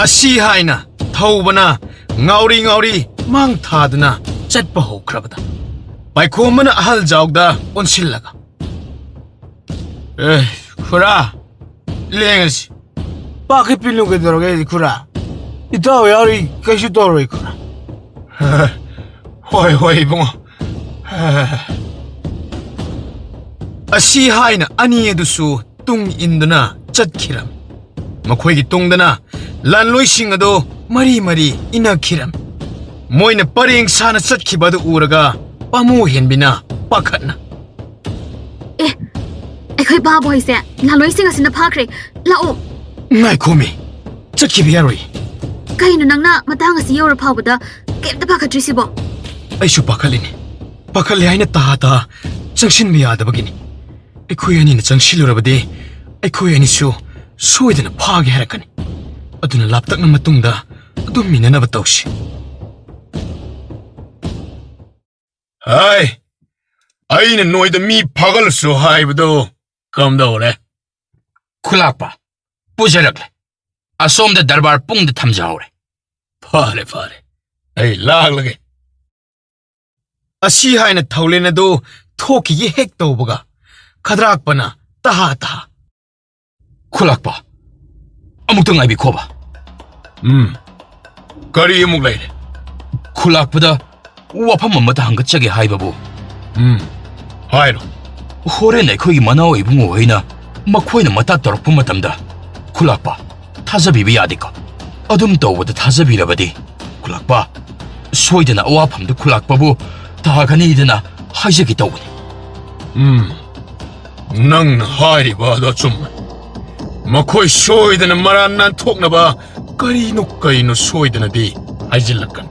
ꯑꯁꯤ ꯍꯥꯏꯅ ꯊꯧꯕꯅ ꯉꯥꯎꯔꯤ ꯃꯥꯡ ꯊꯥꯗꯨꯅ ꯆꯠꯄ ꯍꯧꯈ꯭ꯔꯕꯗ ꯄꯥꯏꯈꯣꯝꯕꯅ ꯑꯍꯜ ꯖꯥꯎꯗ ꯑꯣꯟꯁꯤꯜꯂꯒ ꯈꯨꯔꯥ ꯂꯦꯡꯉꯁꯤ ꯄꯥꯈꯠꯄꯤꯅꯨ ꯀꯩꯗꯧꯔꯒꯦ ꯈꯨꯔꯥ ꯏꯇꯥꯎ ꯌꯥꯎꯔꯤ ꯀꯩꯁꯨ ꯇꯧꯔꯣꯏ ꯈꯨꯔꯥ ꯍꯣꯏ ꯏꯕꯨꯡꯉꯣ ꯑꯁꯤ ꯍꯥꯏꯅ ꯑꯅꯤ ꯑꯗꯨꯁꯨ ꯇꯨꯡ ꯏꯟꯗꯨꯅ ꯆꯠꯈꯤꯔꯝ ꯃꯈꯣꯏꯒꯤ ꯇꯨꯡꯗꯅ ꯂꯥꯟꯂꯣꯏꯁꯤꯡ ꯑꯗꯨ ꯃꯔꯤ ꯏꯟꯅꯈꯤꯔꯝ ꯃꯣꯏꯅ ꯄꯔꯦꯡ ꯁꯥꯅ ꯆꯠꯈꯤꯕ ꯑꯗꯨ ꯎꯔꯒ ꯄꯥꯃꯨ ꯍꯦꯟꯕꯤꯅ ꯄꯥꯈꯠꯅ ꯑꯩꯈꯣꯏ ꯕꯥꯕꯨ ꯍꯣꯏꯁꯦ ꯂꯥꯂꯣꯏꯁꯤꯡ ꯑꯁꯤꯅ ꯐꯥꯈ꯭ꯔꯦ ꯂꯥꯛꯑꯣ ꯉꯥꯏꯈꯣꯃꯤ ꯆꯠꯈꯤꯕ ꯌꯥꯔꯣꯏ ꯀꯩꯅꯣ ꯅꯪꯅ ꯃꯇꯥꯡ ꯑꯁꯤ ꯌꯧꯔ ꯐꯥꯎꯕꯗ ꯀꯩꯝꯇ ꯄꯥꯈꯠꯇ꯭ꯔꯤꯁꯤꯕꯣ ꯑꯩꯁꯨ ꯄꯥꯈꯠꯂꯦ ꯍꯥꯏꯅ ꯇꯥ ꯆꯪꯁꯤꯟꯕ ꯌꯥꯗꯕꯒꯤꯅꯤ ꯑꯩꯈꯣꯏ ꯑꯅꯤꯅ ꯆꯪꯁꯤꯜꯂꯨꯔꯕꯗꯤ ꯑꯩꯈꯣꯏ ꯑꯅꯤꯁꯨ ꯁꯣꯏꯗꯅ ꯐꯥꯒꯦ ꯍꯥꯏꯔꯛꯀꯅꯤ ꯑꯗꯨꯅ ꯂꯥꯞꯇꯛꯅ ꯃꯇꯨꯡꯗ ꯑꯗꯨꯝ ꯃꯤꯟꯅꯅꯕ ꯇꯧꯁꯤ ꯍꯥꯏ ꯑꯩꯅ ꯅꯣꯏꯗ ꯃꯤ ꯐꯥꯒꯠꯂꯁꯨ ꯍꯥꯏꯕꯗꯣ ꯀꯝꯗꯧꯔꯦ ꯈꯨꯂꯥꯛꯄ ꯄꯨꯖꯔꯛꯂꯦ ꯑꯁꯣꯝꯗ ꯗꯔꯕꯥꯔ ꯄꯨꯡꯗ ꯊꯝꯖꯍꯧꯔꯦ ꯐꯔꯦ ꯑꯩ ꯂꯥꯛꯂꯒꯦ ꯑꯁꯤ ꯍꯥꯏꯅ ꯊꯧꯂꯦꯟ ꯑꯗꯨ ꯊꯣꯛꯈꯤꯒꯦ ꯍꯦꯛ ꯇꯧꯕꯒ ꯈꯗ꯭ꯔꯥꯛꯄꯅ ꯇꯍꯥ ꯈꯨꯂꯥꯛꯄ ꯑꯃꯨꯛꯇ ꯉꯥꯏꯕꯤꯈꯣꯕ ꯀꯔꯤ ꯑꯃꯨꯛ ꯂꯩꯔꯦ ꯈꯨꯂꯥꯛꯄꯗ ꯋꯥꯐꯝ ꯑꯃꯇ ꯍꯪꯒꯠꯆꯒꯦ ꯍꯥꯏꯕꯕꯨ ꯍꯥꯏꯔꯣ ꯍꯣꯔꯦꯟ ꯑꯩꯈꯣꯏꯒꯤ ꯃꯅꯥꯎ ꯏꯕꯨꯡꯉꯣ ꯍꯣꯏꯅ ꯃꯈꯣꯏꯅ ꯃꯇꯥ ꯇꯧꯔꯛꯄ ꯃꯇꯝꯗ ꯈꯨꯂꯥꯛꯄ ꯊꯥꯖꯕꯤꯕ ꯌꯥꯗꯦꯀꯣ ꯑꯗꯨꯝ ꯇꯧꯕꯗ ꯊꯥꯖꯕꯤꯔꯕꯗꯤ ꯈꯨꯂꯥꯛꯄ ꯁꯣꯏꯗꯅ ꯑꯋꯥꯐꯝꯗ ꯈꯨꯂꯥꯛꯄꯕꯨ ꯇꯥꯒꯅꯤꯗꯅ ꯍꯥꯏꯖꯒꯦ ꯇꯧꯕꯅꯤ ꯅꯪꯅ ꯍꯥꯏꯔꯤꯕ ꯑꯗꯣ ꯆꯨꯝꯃꯦ ꯃꯈꯣꯏ ꯁꯣꯏꯗꯅ ꯃꯔꯥꯟ ꯅꯥꯟꯊꯣꯛꯅꯕ ꯀꯔꯤꯅꯣ ꯁꯣꯏꯗꯅꯗꯤ ꯍꯥꯏꯖꯤꯜꯂꯛꯀꯅꯤ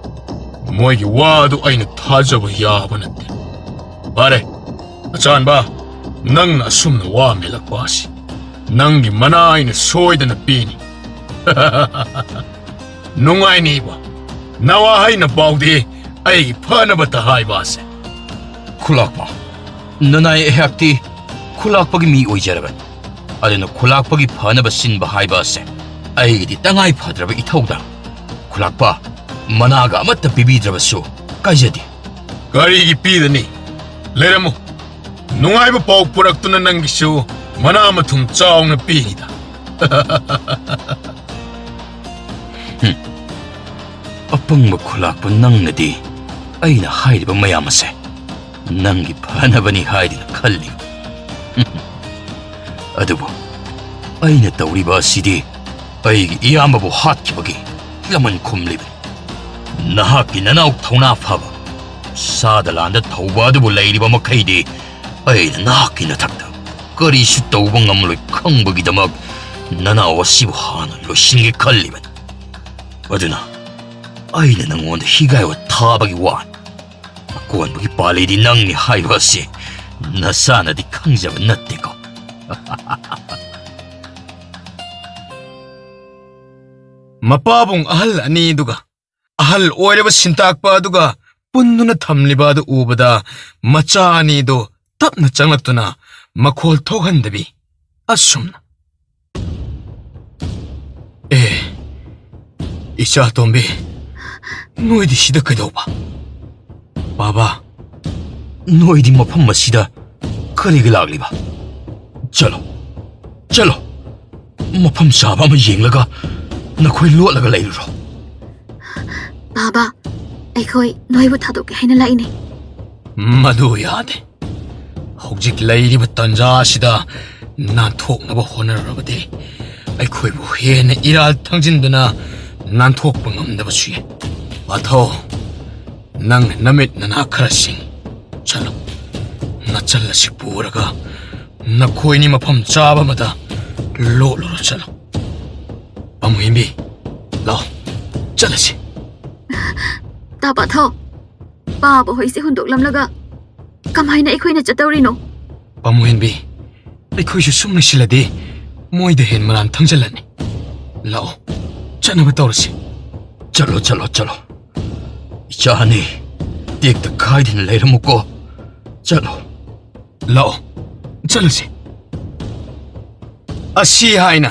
ꯃꯣꯏꯒꯤ ꯋꯥꯗꯨ ꯑꯩꯅ ꯊꯥꯖꯕ ꯌꯥꯕ ꯅꯠꯇꯦ ꯐꯔꯦ ꯑꯆꯥꯟꯕ ꯅꯪꯅ ꯑꯁꯨꯝꯅ ꯋꯥ ꯃꯦꯜꯂꯛꯄ ꯑꯁꯤ ꯅꯪꯒꯤ ꯃꯅꯥ ꯑꯩꯅ ꯁꯣꯏꯗꯅ ꯄꯤꯅꯤ ꯅꯨꯡꯉꯥꯏꯅꯤꯕ ꯅꯋꯥ ꯍꯩꯅ ꯄꯥꯎꯗꯤ ꯑꯩꯒꯤ ꯐꯅꯕꯇ ꯍꯥꯏꯕ ꯑꯁꯦ ꯈꯨꯂꯥꯛꯄ ꯅꯅꯥꯏ ꯑꯩꯍꯥꯛꯇꯤ ꯈꯨꯂꯥꯛꯄꯒꯤ ꯃꯤ ꯑꯣꯏꯖꯔꯕꯅꯤ ꯑꯗꯨꯅ ꯈꯨꯂꯥꯛꯄꯒꯤ ꯐꯅꯕ ꯁꯤꯟꯕ ꯍꯥꯏꯕ ꯑꯁꯦ ꯑꯩꯒꯤꯗꯤ ꯇꯉꯥꯏ ꯐꯗ꯭ꯔꯕ ꯏꯊꯧꯗ ꯈꯨꯂꯥꯛꯄ ꯃꯅꯥꯒ ꯑꯃꯠꯇ ꯄꯤꯕꯤꯗ꯭ꯔꯕꯁꯨ ꯀꯥꯏꯖꯗꯦ ꯀꯔꯤꯒꯤ ꯄꯤꯗꯅꯤ ꯂꯩꯔꯝꯃꯨ ꯅꯨꯡꯉꯥꯏꯕ ꯄꯥꯎ ꯄꯨꯔꯛꯇꯨꯅ ꯅꯪꯒꯤꯁꯨ ꯃꯅꯥ ꯃꯊꯨꯝ ꯆꯥꯎꯅ ꯄꯤꯅꯤꯗ ꯑꯄꯪꯕ ꯈꯨꯂꯥꯛꯄ ꯅꯪꯅꯗꯤ ꯑꯩꯅ ꯍꯥꯏꯔꯤꯕ ꯃꯌꯥꯝ ꯑꯁꯦ ꯅꯪꯒꯤ ꯐꯅꯕꯅꯤ ꯍꯥꯏꯗꯨꯅ ꯈꯜꯂꯤ ꯑꯗꯨꯕꯨ ꯑꯩꯅ ꯇꯧꯔꯤꯕ ꯑꯁꯤꯗꯤ ꯑꯩꯒꯤ ꯏꯌꯥꯝꯕꯕꯨ ꯍꯥꯠꯈꯤꯕꯒꯤ ꯂꯃꯟ ꯈꯨꯝꯂꯤꯕꯅꯤ ꯅꯍꯥꯛꯀꯤ ꯅꯅꯥꯎ ꯊꯧꯅꯥ ꯐꯕ ꯁꯥꯗ ꯂꯥꯟꯗ ꯊꯧꯕ ꯑꯗꯨꯕꯨ ꯂꯩꯔꯤꯕ ꯃꯈꯩꯗꯤ ꯑꯩꯅ ꯅꯍꯥꯛꯀꯤ ꯅꯊꯛꯇ ꯀꯔꯤꯁꯨ ꯇꯧꯕ ꯉꯝꯂꯣꯏ ꯈꯪꯕꯒꯤꯗꯃꯛ ꯅꯅꯥꯎ ꯑꯁꯤꯕꯨ ꯍꯥꯟꯅ ꯂꯣꯏꯁꯤꯟꯒꯦ ꯈꯜꯂꯤꯕꯅꯤ ꯑꯗꯨꯅ ꯑꯩꯅ ꯅꯪꯉꯣꯟꯗ ꯍꯤꯒꯥꯏꯋꯥ ꯊꯥꯕꯒꯤ ꯋꯥꯅꯤ ꯑꯀꯣꯟꯕꯒꯤ ꯄꯥꯜꯂꯤꯗꯤ ꯅꯪꯅꯤ ꯍꯥꯏꯕ ꯑꯁꯤ ꯅꯁꯥꯅꯗꯤ ꯈꯪꯖꯕ ꯅꯠꯇꯦꯀꯣ ꯃꯄꯥꯕꯨꯡ ꯑꯍꯜ ꯑꯅꯤꯗꯨꯒ ꯑꯍꯜ ꯑꯣꯏꯔꯕ ꯁꯤꯟꯇꯥꯛꯄ ꯑꯗꯨꯒ ꯄꯨꯟꯗꯨꯅ ꯊꯝꯂꯤꯕ ꯑꯗꯨ ꯎꯕꯗ ꯃꯆꯥ ꯑꯅꯤꯗꯨ ꯇꯞꯅ ꯆꯪꯂꯛꯇꯨꯅ ꯃꯈꯣꯜ ꯊꯣꯛꯍꯟꯗꯕꯤ ꯑꯁꯨꯝꯅ ꯏꯆꯥ ꯇꯣꯝꯕꯤ ꯅꯣꯏꯗꯤ ꯁꯤꯗ ꯀꯩꯗꯧꯕ ꯕꯥꯕꯥ ꯅꯣꯏꯗꯤ ꯃꯐꯝ ꯑꯁꯤꯗ ꯀꯔꯤꯒꯤ ꯂꯥꯛꯂꯤꯕ ꯆꯂꯣ ꯆꯂꯣ ꯃꯐꯝ ꯆꯥꯕ ꯑꯃ ꯌꯦꯡꯂꯒ ꯅꯈꯣꯏ ꯂꯣꯠꯂꯒ ꯂꯩꯔꯨꯔꯣ ꯕꯥꯕꯥ ꯑꯩꯈꯣꯏ ꯅꯣꯏꯕꯨ ꯊꯥꯗꯣꯛꯀꯦ ꯍꯥꯏꯅ ꯂꯥꯛꯏꯅꯦ ꯃꯗꯨ ꯌꯥꯗꯦ ꯍꯧꯖꯤꯛ ꯂꯩꯔꯤꯕ ꯇꯟꯖꯥ ꯑꯁꯤꯗ ꯅꯥꯟꯊꯣꯛꯅꯕ ꯍꯣꯠꯅꯔꯕꯗꯤ ꯑꯩꯈꯣꯏꯕꯨ ꯍꯦꯟꯅ ꯏꯔꯥꯜ ꯊꯪꯖꯤꯟꯗꯨꯅ ꯅꯥꯟꯊꯣꯛꯄ ꯉꯝꯗꯕꯁꯨ ꯌꯥꯏ ꯄꯥꯊꯧ ꯅꯪ ꯅꯃꯤꯠ ꯅꯅꯥ ꯈꯔ ꯁꯤꯡ ꯆꯠꯂꯣ ꯅꯆꯜ ꯑꯁꯤ ꯄꯨꯔꯒ ꯅꯈꯣꯏꯅꯤ ꯃꯐꯝ ꯆꯥꯕ ꯑꯃꯗ ꯂꯣꯠꯂꯨꯔꯣ ꯆꯠꯂꯣ ꯄꯥꯃꯨꯍꯤꯡꯕꯤ ꯂꯥꯛꯑꯣ ꯆꯠꯂꯁꯤ ꯇꯥ ꯄꯥꯊꯧ ꯄꯥꯕ ꯍꯣꯏꯁꯦ ꯍꯨꯟꯗꯣꯛꯂꯝꯂꯒ ꯀꯃꯥꯏꯅ ꯑꯩꯈꯣꯏꯅ ꯆꯠꯇꯧꯔꯤꯅꯣ ꯄꯥꯃꯨꯍꯤꯡꯕꯤ ꯑꯩꯈꯣꯏꯁꯨ ꯁꯨꯝ ꯂꯩꯁꯤꯜꯂꯗꯤ ꯃꯣꯏꯗ ꯍꯦꯟ ꯃꯔꯥꯟ ꯊꯪꯖꯜꯂꯅꯤ ꯂꯥꯛꯑꯣ ꯆꯠꯅꯕ ꯇꯧꯔꯁꯤ ꯆꯠꯂꯣ ꯆꯠꯂꯣ ꯆꯠꯂꯣ ꯏꯆꯥꯅꯤ ꯇꯦꯛꯇ ꯈꯥꯏꯗꯅ ꯂꯩꯔꯝꯃꯨꯀꯣ ꯆꯠꯂꯣ ꯂꯥꯛꯑꯣ ꯆꯠꯂꯁꯤ ꯑꯁꯤ ꯍꯥꯏꯅ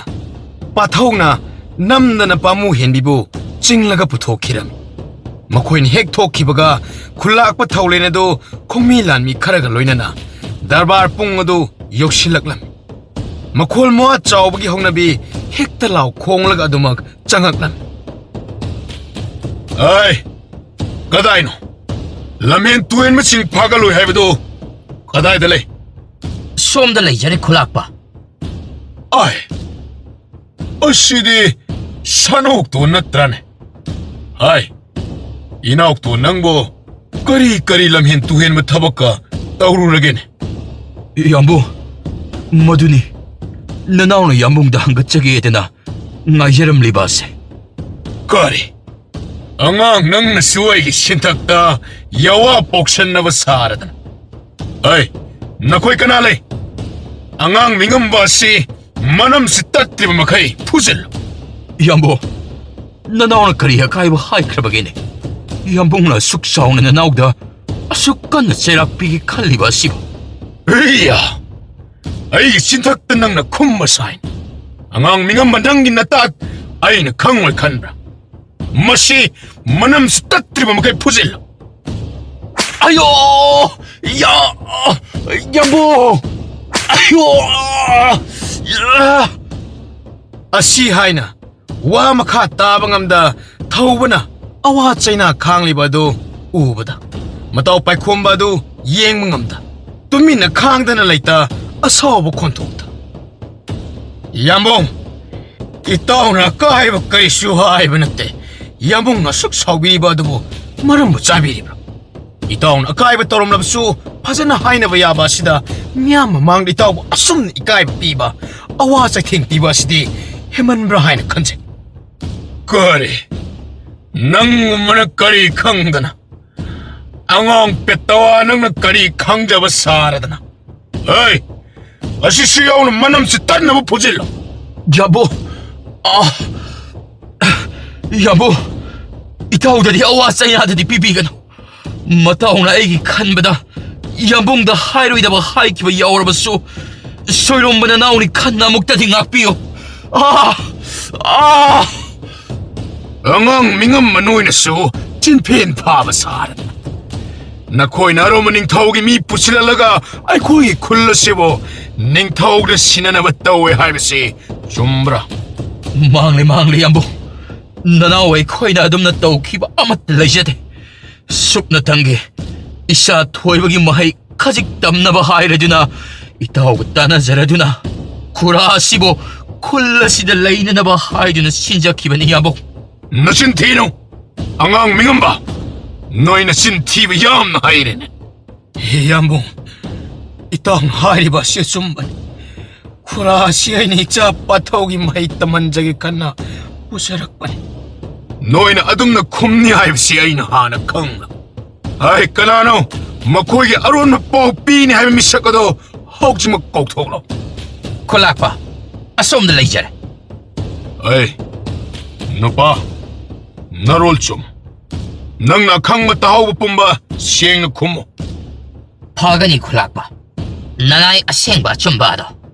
ꯄꯥꯊꯧꯅ ꯅꯝꯗꯅ ꯄꯥꯃꯨꯍꯦꯟꯕꯤꯕꯨ ꯆꯤꯡꯂꯒ ꯄꯨꯊꯣꯛꯈꯤꯔꯝꯃꯤ ꯃꯈꯣꯏꯅ ꯍꯦꯛ ꯊꯣꯛꯈꯤꯕꯒ ꯈꯨꯜꯂꯥꯛꯄ ꯊꯧꯂꯦꯟ ꯑꯗꯨ ꯈꯣꯡꯃꯤ ꯂꯥꯟꯃꯤ ꯈꯔꯒ ꯂꯣꯏꯅꯅ ꯗꯔꯕꯥꯔ ꯄꯨꯡ ꯑꯗꯨ ꯌꯧꯁꯤꯜꯂꯛꯂꯝꯃꯤ ꯃꯈꯣꯜ ꯃꯋꯥ ꯆꯥꯎꯕꯒꯤ ꯍꯧꯅꯕꯤ ꯍꯦꯛꯇ ꯂꯥꯎ ꯈꯣꯡꯂꯒ ꯑꯗꯨꯃꯛ ꯆꯪꯉꯛꯂꯝꯃꯤ ꯑꯩ ꯀꯗꯥꯏꯅꯣ ꯂꯝꯍꯦꯟ ꯇꯨꯍꯦꯟꯕꯁꯤꯡ ꯐꯥꯒꯠꯂꯣꯏ ꯍꯥꯏꯕꯗꯨ ꯀꯗꯥꯏꯗ ꯂꯩ ꯁꯣꯝꯗ ꯂꯩꯖꯔꯦ ꯈꯨꯂꯥꯛꯄ ꯑꯥꯏ ꯑꯁꯤꯗꯤ ꯁꯅꯥꯎꯇꯣ ꯅꯠꯇ꯭ꯔꯅꯦ ꯍꯥꯏ ꯏꯅꯥꯎꯇꯣ ꯅꯪꯕꯨ ꯀꯔꯤ ꯀꯔꯤ ꯂꯝꯍꯦꯟ ꯇꯨꯍꯦꯟꯕ ꯊꯕꯛꯀ ꯇꯧꯔꯨꯔꯒꯦꯅꯦ ꯌꯥꯝꯕꯨ ꯃꯗꯨꯅꯤ ꯅꯅꯥꯎꯅ ꯌꯥꯝꯕꯨꯡꯗ ꯍꯪꯒꯠꯆꯒꯦꯗꯅ ꯉꯥꯏꯖꯔꯝꯂꯤꯕ ꯑꯁꯦ ꯀꯔꯤ ꯑꯉꯥꯡ ꯅꯪꯅꯁꯨ ꯑꯩꯒꯤ ꯁꯤꯟꯊꯛꯇ ꯌꯥꯋꯥ ꯄꯣꯛꯁꯟꯅꯕ ꯁꯥꯔꯗꯅ ꯑꯩ ꯅꯈꯣꯏ ꯀꯅꯥ ꯂꯩ ꯑꯉꯥꯡ ꯃꯤꯉꯝꯕ ꯑꯁꯤ ꯃꯅꯝꯁꯤ ꯇꯠꯇ꯭ꯔꯤꯕ ꯃꯈꯩ ꯐꯨꯖꯤꯜꯂꯨ ꯌꯥꯝꯕꯨ ꯅꯅꯥꯎꯅ ꯀꯔꯤ ꯑꯀꯥꯏꯕ ꯍꯥꯏꯈ꯭ꯔꯕꯒꯦꯅꯦ ꯌꯥꯝꯕꯨꯡꯅ ꯑꯁꯨꯛ ꯆꯥꯎꯅ ꯅꯅꯥꯎꯗ ꯑꯁꯨꯛ ꯀꯟꯅ ꯆꯩꯔꯥꯛ ꯄꯤꯒꯦ ꯈꯜꯂꯤꯕ ꯑꯁꯤꯕꯨ ꯑꯩꯌꯥ ꯑꯩꯒꯤ ꯆꯤꯟꯊꯛꯇ ꯅꯪꯅ ꯈꯨꯝꯕ ꯁꯥꯏꯅ ꯑꯉꯥꯡ ꯃꯤꯉꯝꯕ ꯅꯪꯒꯤ ꯅꯇꯥꯠ ꯑꯩꯅ ꯈꯪꯉꯣꯏ ꯈꯟꯕ꯭ꯔꯥ ꯃꯁꯤ ꯃꯅꯝꯁꯤ ꯇꯠꯇ꯭ꯔꯤꯕ ꯃꯈꯩ ꯐꯨꯖꯤꯜꯂꯨ ꯑꯌꯣ ꯌꯥ ꯌꯥꯝꯕꯨ ꯑꯌꯣ ꯑꯁꯤ ꯍꯥꯏꯅ ꯋꯥ ꯃꯈꯥ ꯇꯥꯕ ꯉꯝꯗ ꯊꯧꯕꯅ ꯑꯋꯥ ꯆꯩꯅꯥ ꯈꯥꯡꯂꯤꯕ ꯑꯗꯨ ꯎꯕꯗ ꯃꯇꯥꯎ ꯄꯥꯏꯈꯣꯝꯕ ꯑꯗꯨ ꯌꯦꯡꯕ ꯉꯝꯗ ꯇꯨꯃꯤꯟꯅ ꯈꯥꯡꯗꯅ ꯂꯩꯇ ꯑꯁꯥꯎꯕ ꯈꯣꯟꯊꯣꯛꯇ ꯌꯥꯝꯕꯨꯡ ꯏꯇꯥꯎꯅ ꯑꯀꯥꯏꯕ ꯀꯔꯤꯁꯨ ꯍꯥꯏꯕ ꯅꯠꯇꯦ ꯌꯥꯝꯕꯨꯡ ꯑꯁꯨꯛ ꯁꯥꯎꯕꯤꯕ ꯑꯗꯨꯕꯨ ꯃꯔꯝꯕꯨ ꯆꯥꯕꯤꯔꯤꯕ꯭ꯔꯥ ꯏꯇꯥꯎꯅ ꯑꯀꯥꯏꯕ ꯇꯧꯔꯝꯂꯕꯁꯨ ꯐꯖꯅ ꯍꯥꯏꯅꯕ ꯌꯥꯕ ꯑꯁꯤꯗ ꯃꯤꯌꯥꯝ ꯃꯃꯥꯡꯗ ꯏꯇꯥꯎꯕꯨ ꯑꯁꯨꯝꯅ ꯏꯀꯥꯏꯕ ꯄꯤꯕ ꯑꯋꯥ ꯆꯩꯊꯦꯡ ꯄꯤꯕ ꯑꯁꯤꯗꯤ ꯍꯦꯃꯟꯕ꯭ꯔꯥ ꯍꯥꯏꯅ ꯈꯟꯖꯩ ꯀꯔꯤ ꯅꯪꯒꯨꯝꯕꯅ ꯀꯔꯤ ꯈꯪꯗꯅ ꯑꯉꯥꯡ ꯄꯦꯠꯇꯋꯥ ꯅꯪꯅ ꯀꯔꯤ ꯈꯪꯖꯕ ꯁꯥꯔꯗꯅ ꯍꯩ ꯑꯁꯤꯁꯨ ꯌꯥꯎꯅ ꯃꯅꯝꯁꯤ ꯇꯠꯅꯕ ꯐꯨꯖꯤꯜꯂꯣ ꯌꯥꯝꯕꯨ ꯌꯥꯝꯕꯨ ꯏꯇꯥꯎꯗꯗꯤ ꯑꯋꯥ ꯆꯩꯅꯥꯗꯗꯤ ꯄꯤꯕꯤꯒꯅꯨ ꯃꯇꯥꯎꯅ ꯑꯩꯒꯤ ꯈꯟꯕꯗ ꯌꯥꯝꯕꯨꯡꯗ ꯍꯥꯏꯔꯣꯏꯗꯕ ꯍꯥꯏꯈꯤꯕ ꯌꯥꯎꯔꯕꯁꯨ ꯁꯣꯏꯔꯣꯝꯕ ꯅꯅꯥꯎꯅꯤ ꯈꯟꯅ ꯑꯃꯨꯛꯇꯗꯤ ꯉꯥꯛꯄꯤꯌꯨ ꯑꯉꯥꯡ ꯃꯤꯉꯝꯕ ꯅꯣꯏꯅꯁꯨ ꯆꯤꯟꯐꯦꯟ ꯐꯥꯕ ꯁꯥꯔꯗꯅ ꯅꯈꯣꯏꯅ ꯑꯔꯣꯝꯕ ꯅꯤꯡꯊꯧꯒꯤ ꯃꯤ ꯄꯨꯁꯤꯜꯍꯜꯂꯒ ꯑꯩꯈꯣꯏꯒꯤ ꯈꯨꯜ ꯑꯁꯤꯕꯨ ꯅꯤꯡꯊꯧꯗ ꯁꯤꯟꯅꯅꯕ ꯇꯧꯋꯦ ꯍꯥꯏꯕꯁꯤ ꯆꯨꯝꯕ꯭ꯔꯥ ꯃꯥꯡꯂꯦ ꯌꯥꯝꯕꯨ ꯅꯅꯥꯎ ꯑꯩꯈꯣꯏꯅ ꯑꯗꯨꯝꯅ ꯇꯧꯈꯤꯕ ꯑꯃꯠꯇ ꯂꯩꯖꯗꯦ ꯁꯨꯞꯅꯇꯪꯒꯤ ꯏꯁꯥ ꯊꯣꯏꯕꯒꯤ ꯃꯍꯩ ꯈꯖꯤꯛ ꯇꯝꯅꯕ ꯍꯥꯏꯔꯗꯨꯅ ꯏꯇꯥꯎꯒ ꯇꯥꯟꯅꯖꯔꯗꯨꯅ ꯈꯨꯔꯥ ꯑꯁꯤꯕꯨ ꯈꯨꯜ ꯑꯁꯤꯗ ꯂꯩꯅꯅꯕ ꯍꯥꯏꯗꯨꯅ ꯁꯤꯟꯖꯈꯤꯕꯅꯤ ꯌꯥꯝꯕꯨ ꯅꯆꯤꯟ ꯊꯤꯅꯨ ꯑꯉꯥꯡ ꯃꯤꯉꯝꯕ ꯅꯣꯏ ꯅꯆꯤꯟ ꯊꯤꯕ ꯌꯥꯝꯅ ꯍꯩꯔꯦꯅꯦ ꯌꯥꯝꯕꯨꯡ ꯏꯇꯥꯎꯅ ꯍꯥꯏꯔꯤꯕ ꯑꯁꯤ ꯑꯆꯨꯝꯕꯅꯤ ꯈꯨꯔꯥ ꯑꯁꯤ ꯑꯩꯅ ꯏꯆꯥ ꯄꯥꯊꯧꯒꯤ ꯃꯍꯩ ꯇꯝꯍꯟꯖꯒꯦ ꯈꯟꯅ ꯄꯨꯖꯔꯛꯄꯅꯤ ꯅꯣꯏꯅ ꯑꯗꯨꯝꯅ ꯈꯨꯝꯅꯤ ꯍꯥꯏꯕꯁꯤ ꯑꯩꯅ ꯍꯥꯟꯅ ꯈꯪꯂ ꯑꯩ ꯀꯅꯥꯅꯣ ꯃꯈꯣꯏꯒꯤ ꯑꯔꯣꯟꯕ ꯄꯥꯎ ꯄꯤꯅꯤ ꯍꯥꯏꯕ ꯃꯤꯁꯛ ꯑꯗꯣ ꯍꯧꯖꯤꯛꯃꯛ ꯀꯧꯊꯣꯛꯂꯣ ꯈꯨꯂꯥꯛꯄ ꯑꯁꯣꯝꯗ ꯂꯩꯖꯔꯦ ꯑꯩ ꯅꯨꯄꯥ ꯅꯔꯣꯜ ꯆꯨꯝ ꯅꯪꯅ ꯑꯈꯪꯕ ꯇꯥꯍꯧꯕ ꯄꯨꯝꯕ ꯁꯦꯡꯅ ꯈꯨꯝꯃꯨ ꯐꯒꯅꯤ ꯈꯨꯂꯥꯛꯄ ꯅꯅꯥꯏ ꯑꯁꯦꯡꯕ ꯑꯆꯨꯝꯕ ꯑꯗꯣ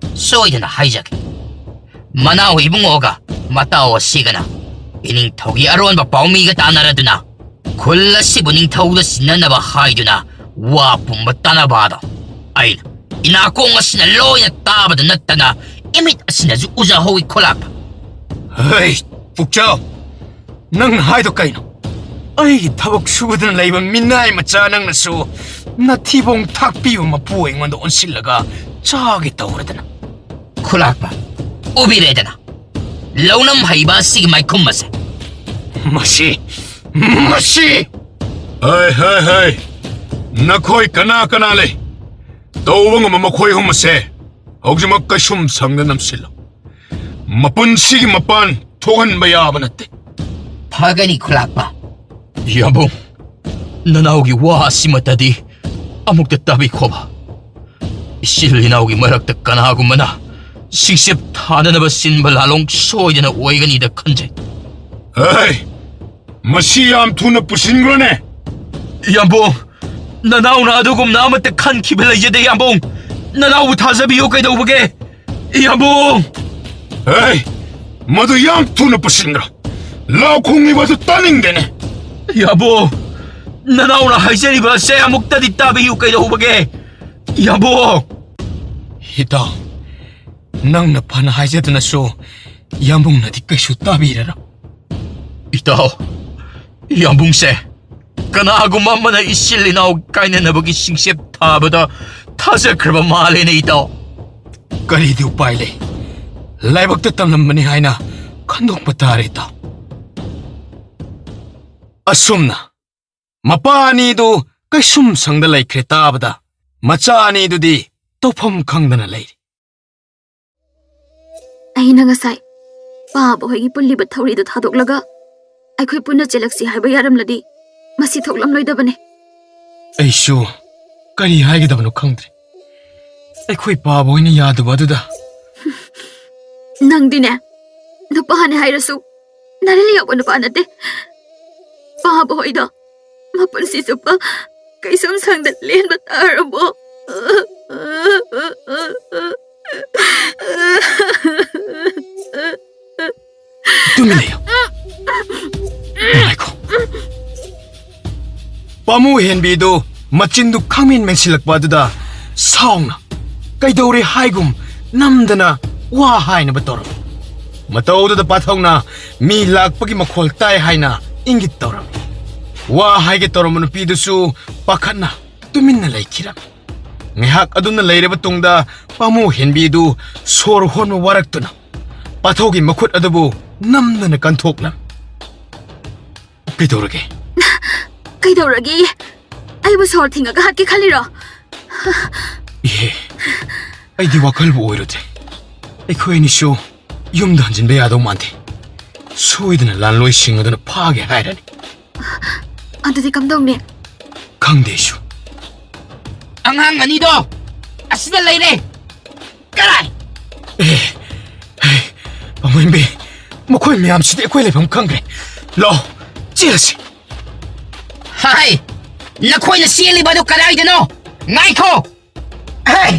ꯁꯣꯏꯗꯅ ꯍꯥꯏꯖꯒꯦ ꯃꯅꯥꯎ ꯏꯕꯨꯡꯉꯣꯒ ꯃꯇꯥꯎ ꯑꯁꯤꯒꯅ ꯏꯅꯤꯡꯊꯧꯒꯤ ꯑꯔꯣꯟꯕ ꯄꯥꯎꯃꯤꯒ ꯇꯥꯟꯅꯔꯗꯨꯅ ꯈꯨꯜ ꯑꯁꯤꯕꯨ ꯅꯤꯡꯊꯧꯗ ꯁꯤꯟꯅꯅꯕ ꯍꯥꯏꯗꯨꯅ ꯋꯥ ꯄꯨꯝꯕ ꯇꯥꯟꯅꯕ ꯑꯗꯣ ꯑꯩꯅ ꯏꯅꯥꯀꯣꯡ ꯑꯁꯤꯅ ꯂꯣꯏꯅ ꯇꯥꯕꯗ ꯅꯠꯇꯅ ꯏꯃꯤꯠ ꯑꯁꯤꯅꯁꯨ ꯎꯖꯍꯧꯏ ꯈꯨꯂꯥꯛꯄ ꯍꯩ ꯄꯨꯛꯆꯥꯎ ꯅꯪꯅ ꯍꯥꯏꯗꯣ ꯀꯩꯅꯣ ꯑꯩꯒꯤ ꯊꯕꯛ ꯁꯨꯕꯗꯅ ꯂꯩꯕ ꯃꯤꯅꯥꯏ ꯃꯆꯥ ꯅꯪꯅꯁꯨ ꯅꯊꯤꯕꯣꯡ ꯊꯥꯛꯄꯤꯕ ꯃꯄꯨ ꯑꯩꯉꯣꯟꯗ ꯑꯣꯟꯁꯤꯜꯂꯒ ꯆꯥꯒꯦ ꯇꯧꯔꯗꯅ ꯈꯨꯂꯥꯛꯄ ꯎꯕꯤꯔꯦꯗꯅ ꯂꯧꯅꯝ ꯍꯩꯕ ꯑꯁꯤꯒꯤ ꯃꯥꯏꯈꯨꯝ ꯑꯁꯦ ꯃꯁꯤ ꯍꯩ ꯅꯈꯣꯏ ꯀꯅꯥ ꯀꯅꯥ ꯂꯩ ꯇꯧꯕ ꯉꯝꯕ ꯃꯈꯣꯏ ꯑꯍꯨꯝ ꯑꯁꯦ ꯍꯧꯖꯤꯛꯃꯛ ꯀꯩꯁꯨꯝ ꯁꯪꯗ ꯅꯝꯁꯤꯜꯂꯣ ꯃꯄꯨꯟꯁꯤꯒꯤ ꯃꯄꯥꯟ ꯊꯣꯛꯍꯟꯕ ꯌꯥꯕ ꯅꯠꯇꯦ ꯐꯒꯅꯤ ꯈꯨꯂꯥꯛꯄ ꯌꯥꯝꯕꯨꯡ ꯅꯅꯥꯎꯒꯤ ꯋꯥ ꯑꯁꯤꯃꯇꯗꯤ ꯑꯃꯨꯛꯇ ꯇꯥꯕꯤꯈꯣꯕ ꯏꯆꯤꯜ ꯏꯅꯥꯎꯒꯤ ꯃꯔꯛꯇ ꯀꯅꯥꯒꯨꯝꯕꯅ ꯁꯤꯡꯆꯦꯞ ꯊꯥꯅꯅꯕ ꯁꯤꯟꯕ ꯂꯥꯂꯣꯡ ꯁꯣꯏꯗꯅ ꯑꯣꯏꯒꯅꯤꯗ ꯈꯟꯖꯩ ꯍꯩ ꯃꯁꯤ ꯌꯥꯝ ꯊꯨꯅ ꯄꯨꯁꯤꯟꯈ꯭ꯔꯣꯅꯦ ꯌꯥꯝꯕꯨꯡ ꯅꯅꯥꯎꯅ ꯑꯗꯨꯒꯨꯝꯅ ꯑꯃꯠꯇ ꯈꯟꯈꯤꯕ ꯂꯩꯖꯗꯦ ꯌꯥꯝꯕꯨꯡ ꯅꯅꯥꯎꯕꯨ ꯊꯥꯖꯕꯤꯌꯨ ꯀꯩꯗꯧꯕꯒꯦ ꯌꯥꯝꯕꯨꯡ ꯍꯩ ꯃꯗꯨ ꯌꯥꯝ ꯊꯨꯅ ꯄꯨꯁꯤꯟꯈ꯭ꯔꯣ ꯂꯥꯎ ꯈꯣꯡꯂꯤꯕ ꯑꯗꯨ ꯇꯥꯅꯤꯡꯗꯦꯅꯦ ꯌꯥꯝꯕꯨꯡ ꯅꯅꯥꯎꯅ ꯍꯥꯏꯖꯔꯤꯕ ꯑꯁꯦ ꯑꯃꯨꯛꯇꯗꯤ ꯇꯥꯕꯤꯌꯨ ꯀꯩꯗꯧꯕꯒꯦ ꯌꯥꯝꯕꯨꯡ ꯏꯇꯥꯎ ꯅꯪꯅ ꯐꯅ ꯍꯥꯏꯖꯗꯨꯅꯁꯨ ꯌꯥꯝꯕꯨꯡꯅꯗꯤ ꯀꯩꯁꯨ ꯇꯥꯕꯤꯔꯔꯣ ꯏꯇꯥꯎ ꯌꯥꯝꯕꯨꯡꯁꯦ ꯀꯅꯥꯒꯨꯝꯕ ꯑꯃꯅ ꯏꯆꯤꯜ ꯏꯅꯥꯎ ꯀꯥꯏꯅꯅꯕꯒꯤ ꯁꯤꯡꯆꯦꯞ ꯊꯥꯕꯗ ꯊꯥꯖꯈ꯭ꯔꯕ ꯃꯥꯜꯂꯦꯅꯦ ꯏꯇꯥꯎ ꯀꯔꯤꯗꯤ ꯎꯄꯥꯏ ꯂꯩ ꯂꯥꯏꯕꯛꯇ ꯇꯝꯂꯝꯕꯅꯤ ꯍꯥꯏꯅ ꯈꯟꯗꯣꯛꯄ ꯇꯥꯔꯦ ꯏꯇꯥꯎ ꯑꯁꯨꯝꯅ ꯃꯄꯥ ꯑꯅꯤꯗꯨ ꯀꯩꯁꯨꯝ ꯁꯪꯗ ꯂꯩꯈ꯭ꯔꯦ ꯇꯥꯕꯗ ꯃꯆꯥ ꯑꯅꯤꯗꯨꯗꯤ ꯇꯧꯐꯝ ꯈꯪꯗꯅ ꯂꯩꯔꯤ ꯑꯩꯅ ꯉꯁꯥꯏ ꯄꯥꯕ ꯍꯣꯏꯒꯤ ꯄꯨꯜꯂꯤꯕ ꯊꯧꯔꯤꯗꯨ ꯊꯥꯗꯣꯛꯂꯒ ꯑꯩꯈꯣꯏ ꯄꯨꯟꯅ ꯆꯦꯜꯂꯛꯁꯤ ꯍꯥꯏꯕ ꯌꯥꯔꯝꯂꯗꯤ ꯃꯁꯤ ꯊꯣꯛꯂꯝꯂꯣꯏꯗꯕꯅꯤ ꯑꯩꯁꯨ ꯀꯔꯤ ꯍꯥꯏꯒꯗꯕꯅꯣ ꯈꯪꯗ꯭ꯔꯦ ꯑꯩꯈꯣꯏ ꯄꯥꯕ ꯍꯣꯏꯅ ꯌꯥꯗꯕ ꯑꯗꯨꯗ ꯅꯪꯗꯤꯅꯦ ꯅꯨꯄꯥꯅꯦ ꯍꯥꯏꯔꯁꯨ ꯅꯔꯦꯜ ꯌꯥꯎꯕ ꯅꯨꯄꯥ ꯅꯠꯇꯦ ꯄꯥꯕ ꯍꯣꯏꯗꯣ ꯃꯄꯨꯟꯁꯤ ꯆꯨꯞꯄ ꯀꯩꯁꯨꯝ ꯁꯪꯗ ꯂꯦꯟꯕ ꯇꯥꯔꯕꯣ ꯇꯨꯃꯤꯟ ꯂꯩꯌꯨ ꯉꯥꯏꯈꯣ ꯄꯥꯃꯨ ꯍꯦꯟꯕꯤꯗꯨ ꯃꯆꯤꯟꯗꯨ ꯈꯪꯃꯦꯟ ꯃꯦꯟꯁꯤꯜꯂꯛꯄ ꯑꯗꯨꯗ ꯁꯥꯎꯅ ꯀꯩꯗꯧꯔꯦ ꯍꯥꯏꯒꯨꯝ ꯅꯝꯗꯅ ꯋꯥ ꯍꯥꯏꯅꯕ ꯇꯧꯔꯝꯃꯤ ꯃꯇꯧꯗꯨꯗ ꯄꯥꯊꯧꯅ ꯃꯤ ꯂꯥꯛꯄꯒꯤ ꯃꯈꯣꯜ ꯇꯥꯏ ꯍꯥꯏꯅ ꯏꯪꯒꯤꯠ ꯇꯧꯔꯝꯃꯤ ꯋꯥ ꯍꯥꯏꯒꯦ ꯇꯧꯔꯝꯕ ꯅꯨꯄꯤꯗꯨꯁꯨ ꯄꯥꯈꯠꯅ ꯇꯨꯃꯤꯟꯅ ꯂꯩꯈꯤꯔꯝꯃꯤ ꯉꯥꯏꯍꯥꯛ ꯑꯗꯨꯝꯅ ꯂꯩꯔꯕ ꯇꯨꯡꯗ ꯄꯥꯃꯨ ꯍꯦꯟꯕꯤꯗꯨ ꯁꯣꯔ ꯍꯣꯟꯕ ꯋꯥꯔꯛꯇꯨꯅ ꯄꯥꯊꯧꯒꯤ ꯃꯈꯨꯠ ꯑꯗꯨꯕꯨ ꯅꯝꯗꯅ ꯀꯟꯊꯣꯛꯂꯝꯃꯤ ꯀꯩꯗꯧꯔꯒꯦ ꯀꯩꯗꯧꯔꯒꯦ ꯑꯩꯕꯨ ꯁꯣꯔ ꯊꯤꯡꯉꯒ ꯍꯥꯠꯀꯦ ꯈꯜꯂꯤꯔꯣ ꯏꯍꯦ ꯑꯩꯗꯤ ꯋꯥꯈꯜꯕꯨ ꯑꯣꯏꯔꯨꯗꯦ ꯑꯩꯈꯣꯏ ꯑꯅꯤꯁꯨ ꯌꯨꯝꯗ ꯍꯟꯖꯤꯟꯕ ꯌꯥꯗꯧ ꯃꯥꯟꯗꯦ ꯁꯣꯏꯗꯅ ꯂꯥꯟꯂꯣꯏꯁꯤꯡ ꯑꯗꯨꯅ ꯐꯥꯒꯦ ꯍꯥꯏꯔꯅꯤ ꯑꯗꯨꯗꯤ ꯀꯝꯗꯧꯅꯤ ꯈꯪꯗꯦ ꯑꯩꯁꯨ ꯑꯉꯥꯡ ꯑꯅꯤꯗꯣ ꯑꯁꯤꯗ ꯂꯩꯔꯦ ꯀꯔꯥꯏ ꯄꯥꯃꯨꯍꯦꯟꯕꯤ ꯃꯈꯣꯏ ꯃꯌꯥꯝꯁꯤꯗꯤ ꯑꯩꯈꯣꯏ ꯂꯩꯐꯝ ꯈꯪꯈ꯭ꯔꯦ ꯂꯥꯛꯑꯣ ꯆꯦꯜꯂꯁꯤ ꯍꯥꯏ ꯅꯈꯣꯏꯅ ꯆꯦꯜꯂꯤꯕꯗꯨ ꯀꯗꯥꯏꯗꯅꯣ ꯉꯥꯏꯈꯣ ꯍꯩ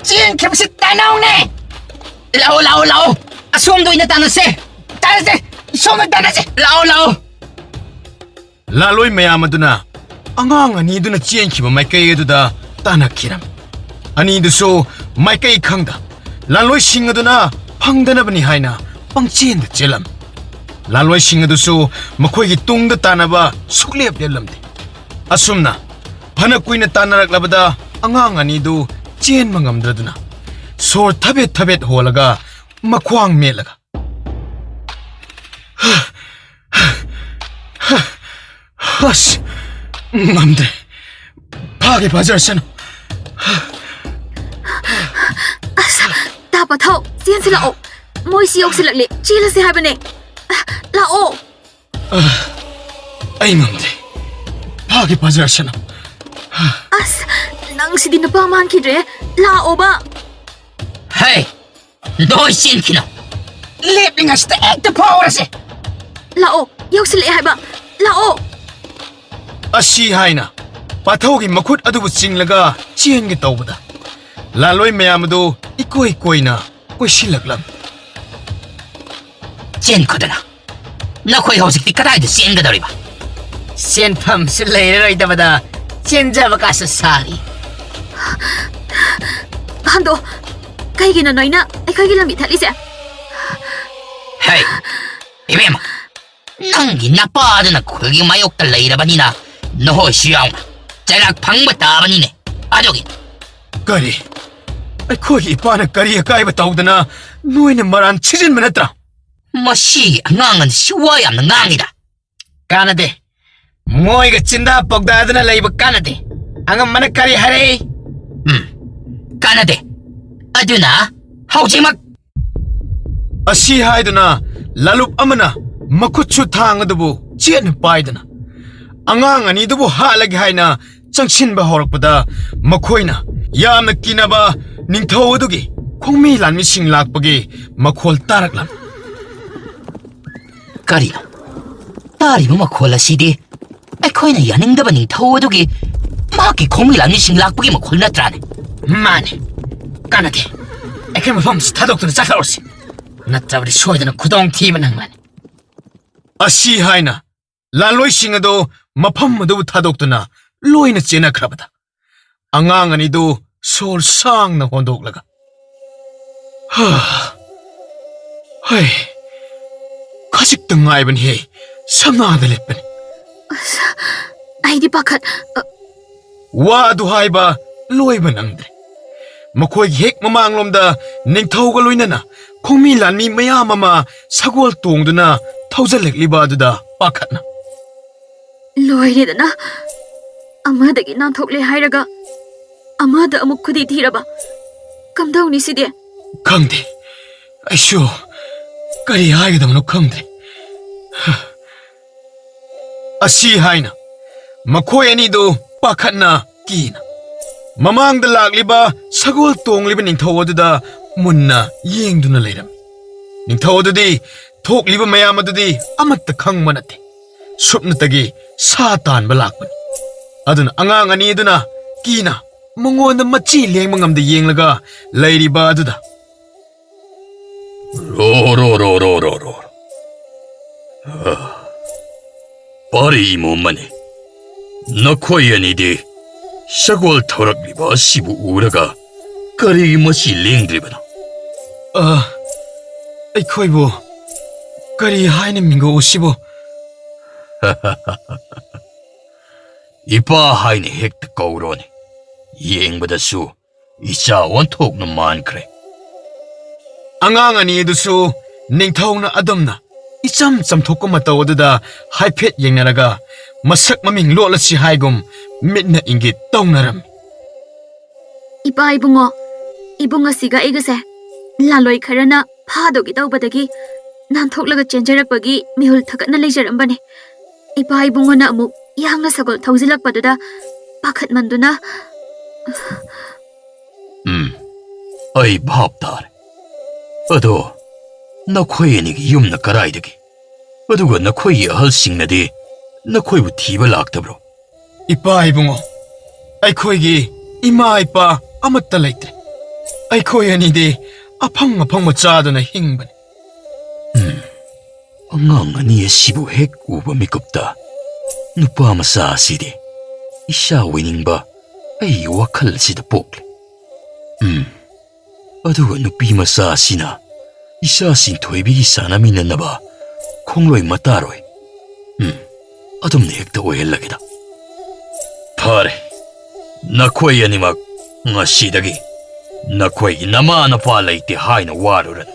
ꯆꯦꯟꯈꯤꯕꯁꯤ ꯇꯥꯟꯅꯧꯅꯦ ꯂꯥꯛꯑꯣ ꯑꯁꯣꯝꯗ ꯑꯣꯏꯅ ꯇꯥꯟꯅꯁꯦ ꯁꯣꯝꯗ ꯇꯥꯟꯅꯁꯦ ꯂꯥꯛꯑꯣ ꯂꯥꯂꯣꯏ ꯃꯌꯥꯝ ꯑꯗꯨꯅ ꯑꯉꯥꯡ ꯑꯅꯤꯗꯨꯅ ꯆꯦꯟꯈꯤꯕ ꯃꯥꯏꯀꯩ ꯑꯗꯨꯗ ꯇꯥꯟꯅꯈꯤꯔꯝꯃꯤ ꯑꯅꯤꯗꯨꯁꯨ ꯃꯥꯏꯀꯩ ꯈꯪꯗ ꯂꯥꯂꯣꯏꯁꯤꯡ ꯑꯗꯨꯅ ꯐꯪꯗꯅꯕꯅꯤ ꯍꯥꯏꯅ ꯄꯪꯆꯦꯟꯗ ꯆꯦꯜꯂꯝꯃꯤ ꯂꯥꯂꯣꯏꯁꯤꯡ ꯑꯗꯨꯁꯨ ꯃꯈꯣꯏꯒꯤ ꯇꯨꯡꯗ ꯇꯥꯟꯅꯕ ꯁꯨꯛꯂꯦꯞ ꯂꯦꯞꯂꯝꯗꯦ ꯑꯁꯨꯝꯅ ꯐꯅ ꯀꯨꯏꯅ ꯇꯥꯟꯅꯔꯛꯂꯕꯗ ꯑꯉꯥꯡ ꯑꯅꯤꯗꯨ ꯆꯦꯟꯕ ꯉꯝꯗ꯭ꯔꯗꯨꯅ ꯁꯣꯔ ꯊꯕꯦꯠ ꯍꯣꯜꯂꯒ ꯃꯈ꯭ꯋꯥꯡ ꯃꯦꯠꯂꯒ ꯑꯁ ꯉꯝꯗ꯭ꯔꯦ ꯐꯥꯒꯦ ꯐꯥꯖꯔꯁꯅꯨ ꯑꯁ ꯇꯥ ꯄꯥꯊꯧ ꯆꯦꯟꯁꯤ ꯂꯥꯛꯑꯣ ꯃꯣꯏꯁꯤ ꯌꯧꯁꯤꯜꯂꯛꯂꯦ ꯆꯦꯜꯂꯁꯤ ꯍꯥꯏꯕꯅꯦ ꯂꯥꯛꯑꯣ ꯑꯩ ꯉꯝꯗꯦ ꯐꯥꯒꯦ ꯐꯥꯖꯔꯁꯅꯨ ꯑꯁ ꯅꯪꯁꯤꯗꯤ ꯅꯨꯄꯥ ꯃꯥꯟꯈꯤꯗ꯭ꯔꯦ ꯂꯥꯛꯑꯣꯕ Hey! Noi sinkino! Leping as the egg to power se! ꯂꯥꯛꯑꯣ ꯌꯧꯁꯤꯜꯂꯛꯑꯦ ꯍꯥꯏꯕ ꯂꯥꯛꯑꯣ ꯑꯁꯤ ꯍꯥꯏꯅ ꯄꯥꯊꯧꯒꯤ ꯃꯈꯨꯠ ꯑꯗꯨꯕꯨ ꯆꯤꯡꯂꯒ ꯆꯦꯟꯒꯦ ꯇꯧꯕꯗ ꯂꯥꯂꯣꯏ ꯃꯌꯥꯝ ꯑꯗꯨ ꯏꯀꯣꯏ ꯀꯣꯏꯅ ꯀꯣꯏꯁꯤꯜꯂꯛꯂꯝꯃꯤ Chen kodana! Nakoy hosik ti karay da sen gadariba! Sen pam si layroy dabada! Chen java ka sa sari! ꯍꯟꯗꯣ ꯀꯩꯒꯤꯅꯣ ꯅꯣꯏꯅ ꯑꯩꯈꯣꯏꯒꯤ ꯂꯝꯕꯤ ꯊꯠꯂꯤꯁꯦ Hey! Ibema! Nangi napadana kulgi mayok ta layrabanina! Nohoy siyaw na! Jarak pangba tabanine! Adogi! ꯀꯔꯤ ꯑꯩꯈꯣꯏꯒꯤ ꯏꯄꯥꯅ ꯀꯔꯤ ꯑꯀꯥꯏꯕ ꯇꯧꯗꯅ ꯅꯣꯏꯅ ꯃꯔꯥꯟ ꯊꯤꯖꯤꯟꯕ ꯅꯠꯇ꯭ꯔꯥ Masi angangan siwayam na ngangida! Kanade! Moiga chinda pagdadana layba kanade! Angam mana kari hare! Kanade! Aduna! Haujimak! ꯑꯁꯤ ꯍꯥꯏꯗꯨꯅ ꯂꯥꯂꯨꯞ ꯑꯃꯅ ꯃꯈꯨꯠꯁꯨ ꯊꯥꯡ ꯑꯗꯨꯕꯨ ꯆꯦꯠꯅ ꯄꯥꯏꯗꯅ ꯑꯉꯥꯡ ꯑꯅꯤꯗꯨꯕꯨ ꯍꯥꯠꯂꯒꯦ ꯍꯥꯏꯅ ꯆꯪꯁꯤꯟꯕ ꯍꯧꯔꯛꯄꯗ ꯃꯈꯣꯏꯅ ꯌꯥꯝꯅ ꯀꯤꯅꯕ ꯅꯤꯡꯊꯧ ꯑꯗꯨꯒꯤ ꯈꯣꯡꯃꯤ ꯂꯥꯟꯃꯤꯁꯤꯡ ꯂꯥꯛꯄꯒꯤ ꯃꯈꯣꯜ ꯇꯥꯔꯛꯂꯝꯃꯤ Karino? Taribo makhol asidi! Ako'y na yaningdaba ning tao adugi maki komilan ni singlakpagi makhol na trane! Mane! Kanade! Ako'y mapam sa tadok to na sakarorsi! Natrabari soyda na kudong tiba nang mane! ꯑꯁꯤ ꯍꯥꯏꯅ ꯂꯥꯂꯣꯏꯁꯤꯡ ꯑꯗꯨ ꯃꯐꯝ ꯑꯗꯨꯕꯨ ꯊꯥꯗꯣꯛꯇꯨꯅ ꯂꯣꯏꯅ ꯆꯦꯟꯅꯈ꯭ꯔꯕꯗ ꯑꯉꯥꯡ ꯑꯅꯤꯗꯨ ꯁꯣꯔ ꯁꯥꯡꯅ ꯍꯣꯟꯗꯣꯛꯂꯒ ꯍꯩ ꯈꯖꯤꯛꯇ ꯉꯥꯏꯕꯅꯤꯍꯦ ꯁꯝꯅꯥꯗ ꯂꯦꯞꯄꯅꯤ ꯑꯁ ꯑꯩꯗꯤ ꯄꯥꯈꯠ ꯋꯥ ꯑꯗꯨ ꯍꯥꯏꯕ ꯂꯣꯏꯕ ꯅꯪꯗ꯭ꯔꯦ ꯃꯈꯣꯏꯒꯤ ꯍꯦꯛ ꯃꯃꯥꯡꯂꯣꯝꯗ ꯅꯤꯡꯊꯧꯒ ꯂꯣꯏꯅꯅ ꯈꯣꯡꯃꯤ ꯂꯥꯟꯃꯤ ꯃꯌꯥꯝ ꯑꯃ ꯁꯒꯣꯜ ꯇꯣꯡꯗꯨꯅ ꯊꯧꯖꯜꯂꯛꯂꯤꯕ ꯑꯗꯨꯗ ꯄꯥꯈꯠꯅ ꯂꯣꯏꯔꯦꯗꯅ ꯑꯃꯗꯒꯤ ꯅꯥꯟꯊꯣꯛꯂꯦ ꯍꯥꯏꯔꯒ ꯑꯃꯗ ꯑꯃꯨꯛ ꯈꯨꯗꯤ ꯊꯤꯔꯕ ꯀꯝꯗꯧꯅꯤ ꯁꯤꯗꯤ ꯈꯪꯗꯦ ꯑꯩꯁꯨ ꯀꯔꯤ ꯍꯥꯏꯒꯗꯕꯅꯣ ꯈꯪꯗ꯭ꯔꯦ ꯑꯁꯤ ꯍꯥꯏꯅ ꯃꯈꯣꯏ ꯑꯅꯤꯗꯨ ꯄꯥꯈꯠꯅ ꯀꯤꯅ ꯃꯃꯥꯡꯗ ꯂꯥꯛꯂꯤꯕ ꯁꯒꯣꯜ ꯇꯣꯡꯂꯤꯕ ꯅꯤꯡꯊꯧ ꯑꯗꯨꯗ ꯃꯨꯟꯅ ꯌꯦꯡꯗꯨꯅ ꯂꯩꯔꯝꯃꯤ ꯅꯤꯡꯊꯧ ꯑꯗꯨꯗꯤ ꯊꯣꯛꯂꯤꯕ ꯃꯌꯥꯝ ꯑꯗꯨꯗꯤ ꯑꯃꯠꯇ ꯈꯪꯕ ꯅꯠꯇꯦ ꯁꯨꯞꯅꯇꯒꯤ ꯁꯥ ꯇꯥꯟꯕ ꯂꯥꯛꯄꯅꯤ ꯑꯗꯨꯅ ꯑꯉꯥꯡ ꯑꯅꯤ ꯑꯗꯨꯅ ꯀꯤꯅ ꯃꯉꯣꯟꯗ ꯃꯆꯤ ꯂꯦꯡꯕ ꯉꯝꯗ ꯌꯦꯡꯂꯒ ꯂꯩꯔꯤꯕ ꯑꯗꯨꯗ रो पारी मोमने नखोई अनिदे सगोल थौरक्लिबा सिबु उरगा करी मसी लेंद्रिबना ꯑꯩꯈꯣꯏꯕꯨ ꯀꯔꯤ ꯍꯥꯏꯅ ꯃꯤꯡꯒꯧꯁꯤꯕꯨ इपा हाइने हेक्ट कौरोने येंबदसु इचा वंथोकना मानख्रे ꯑꯉꯥꯡ ꯑꯅꯤ ꯑꯗꯨꯁꯨ ꯅꯤꯡꯊꯧꯅ ꯑꯗꯨꯝꯅ ꯏꯆꯝ ꯆꯝꯊꯣꯛꯄ ꯃꯇꯧ ꯑꯗꯨꯗ ꯍꯥꯏꯐꯦꯠ ꯌꯦꯡꯅꯔꯒ ꯃꯁꯛ ꯃꯃꯤꯡ ꯂꯣꯠꯂꯁꯤ ꯍꯥꯏꯒꯨꯝ ꯃꯤꯠꯅ ꯏꯪꯒꯤꯠ ꯇꯧꯅꯔꯝꯃꯤ ꯏꯄꯥ ꯏꯕꯨꯡ ꯑꯁꯤꯒ ꯑꯩꯒꯁꯦ ꯂꯥꯂꯣꯏ ꯈꯔꯅ ꯐꯥꯗꯣꯒꯤ ꯇꯧꯕꯗꯒꯤ ꯅꯥꯟꯊꯣꯛꯂꯒ ꯆꯦꯟꯖꯔꯛꯄꯒꯤ ꯃꯤꯍꯨꯜ ꯊꯛꯀꯠꯅ ꯂꯩꯖꯔꯝꯕꯅꯦ ꯏꯄꯥ ꯏꯕꯨꯡꯉꯣꯅ ꯑꯃꯨꯛ ꯌꯥꯡꯅ ꯁꯒꯣꯜ ꯊꯧꯖꯤꯜꯂꯛꯄꯗꯨꯗ ꯄꯥꯈꯠꯃꯟꯗꯨꯅ ꯑꯩ ꯚꯥꯞ ꯇꯥꯔꯦ ꯑꯗꯣ ꯅꯈꯣꯏ ꯑꯅꯤꯒꯤ ꯌꯨꯝꯅ ꯀꯔꯥꯏꯗꯒꯤ ꯑꯗꯨꯒ ꯅꯈꯣꯏꯒꯤ ꯑꯍꯜꯁꯤꯡꯅꯗꯤ ꯅꯈꯣꯏꯕꯨ ꯊꯤꯕ ꯂꯥꯛꯇꯕ꯭ꯔꯣ ꯏꯄꯥ ꯏꯕꯨꯡꯉꯣ ꯑꯩꯈꯣꯏꯒꯤ ꯏꯃꯥ ꯏꯄꯥ ꯑꯃꯠꯇ ꯂꯩꯇ꯭ꯔꯦ ꯑꯩꯈꯣꯏ ꯑꯅꯤꯗꯤ ꯑꯐꯪ ꯑꯐꯪꯕ ꯆꯥꯗꯨꯅ ꯍꯤꯡꯕꯅꯤ ꯑꯉꯥꯡ ꯑꯅꯤ ꯑꯁꯤꯕꯨ ꯍꯦꯛ ꯎꯕ ꯃꯤꯀꯨꯞꯇ ꯅꯨꯄꯥ ꯃꯆꯥ ꯑꯁꯤꯗꯤ ꯏꯆꯥ ꯑꯣꯏꯅꯤꯡꯕ ꯑꯩꯒꯤ ꯋꯥꯈꯜ ꯑꯁꯤꯗ ꯄꯣꯛꯂꯦ ꯑꯗꯨꯒ ꯅꯨꯄꯤ ꯃꯆꯥ ꯑꯁꯤꯅ ꯏꯆꯥꯁꯤꯡ ꯊꯣꯏꯕꯤꯒꯤ ꯁꯥꯟꯅꯃꯤꯟꯅꯅꯕ ꯈꯣꯡꯂꯣꯏ ꯃꯇꯥꯔꯣꯏ ꯑꯗꯨꯝꯅ ꯍꯦꯛꯇ ꯑꯣꯏꯍꯜꯂꯒꯦꯗ ꯐꯔꯦ ꯅꯈꯣꯏ ꯑꯅꯤꯃꯛ ꯉꯁꯤꯗꯒꯤ ꯅꯈꯣꯏꯒꯤ ꯅꯃꯥ ꯅꯄꯥ ꯂꯩꯇꯦ ꯍꯥꯏꯅ ꯋꯥꯔꯨꯔꯅꯨ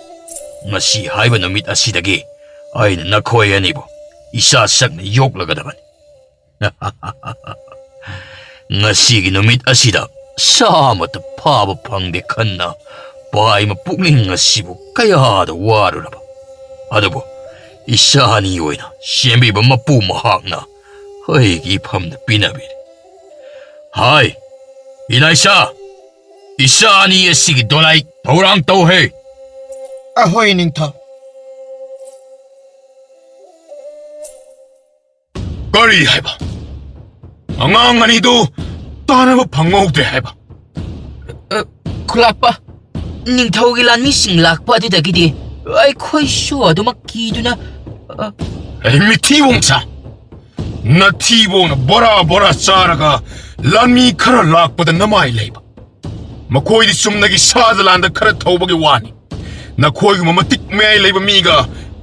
ꯉꯁꯤ ꯍꯥꯏꯕ ꯅꯨꯃꯤꯠ ꯑꯁꯤꯗꯒꯤ ꯑꯩꯅ ꯅꯈꯣꯏ ꯑꯅꯤꯕꯨ ꯏꯆꯥ ꯁꯛꯅ ꯌꯣꯛꯂꯒꯗꯕꯅꯤ ꯉꯁꯤꯒꯤ ꯅꯨꯃꯤꯠ ꯑꯁꯤꯗ ꯁꯥ ꯑꯃꯠꯇ ꯐꯥꯕ ꯐꯪꯗꯦ ꯈꯟꯅ ꯄꯥꯏꯃ ꯄꯨꯛꯅꯤꯡ ꯑꯁꯤꯕꯨ ꯀꯌꯥꯗ ꯋꯥꯔꯨꯔꯕ ꯑꯗꯨꯕꯨ ꯏꯆꯥ ꯑꯅꯤ ꯑꯣꯏꯅ ꯁꯦꯝꯕꯤꯕ ꯃꯄꯨ ꯃꯍꯥꯛꯅ ꯑꯩꯒꯤ ꯏꯐꯝꯗ ꯄꯤꯅꯕꯤꯔꯦ꯫ ꯍꯥꯏ ꯏꯂꯥꯏꯁꯥ, ꯏꯆꯥ ꯑꯅꯤ ꯑꯁꯤꯒꯤ ꯗꯣꯂꯥꯏ ꯊꯧꯔꯥꯡ ꯇꯧꯍꯦ꯫ ꯑꯍꯣꯏ ꯅꯤꯡꯊꯧ꯫ ꯀꯔꯤ ꯍꯥꯏꯕ? ꯑꯉꯥꯡ ꯑꯅꯤꯗꯨ ꯇꯥꯅꯕ ꯐꯪꯍꯧꯗ꯭ꯔꯦ ꯍꯥꯏꯕ? ꯈꯨꯂꯥꯛꯄ, ꯅꯤꯡꯊꯧꯒꯤ ꯂꯥꯟꯃꯤꯁꯤꯡ ꯂꯥꯛꯄ ꯑꯗꯨꯗꯒꯤꯗꯤ ꯑꯩꯈꯣꯏꯁꯨ ꯑꯗꯨꯃꯛ ꯀꯤꯗꯨꯅ ꯃꯤꯊꯤꯕꯣꯡꯆꯥ, ꯅꯊꯤꯕꯣꯡꯅ ꯕꯣꯔꯥ ꯕꯣꯔꯥ ꯆꯥꯔꯒ ꯂꯥꯟꯃꯤ ꯈꯔ ꯂꯥꯛꯄꯗ ꯅꯃꯥꯏ ꯂꯩꯕ꯫ ꯃꯈꯣꯏꯗꯤ ꯆꯨꯝꯅꯒꯤ ꯁꯥꯗ ꯂꯥꯟꯗ ꯈꯔ ꯊꯧꯕꯒꯤ ꯋꯥꯅꯤ꯫ ꯅꯈꯣꯏꯒꯨꯝꯕ ꯃꯇꯤꯛ ꯃꯌꯥꯏ ꯂꯩꯕ ꯃꯤꯒ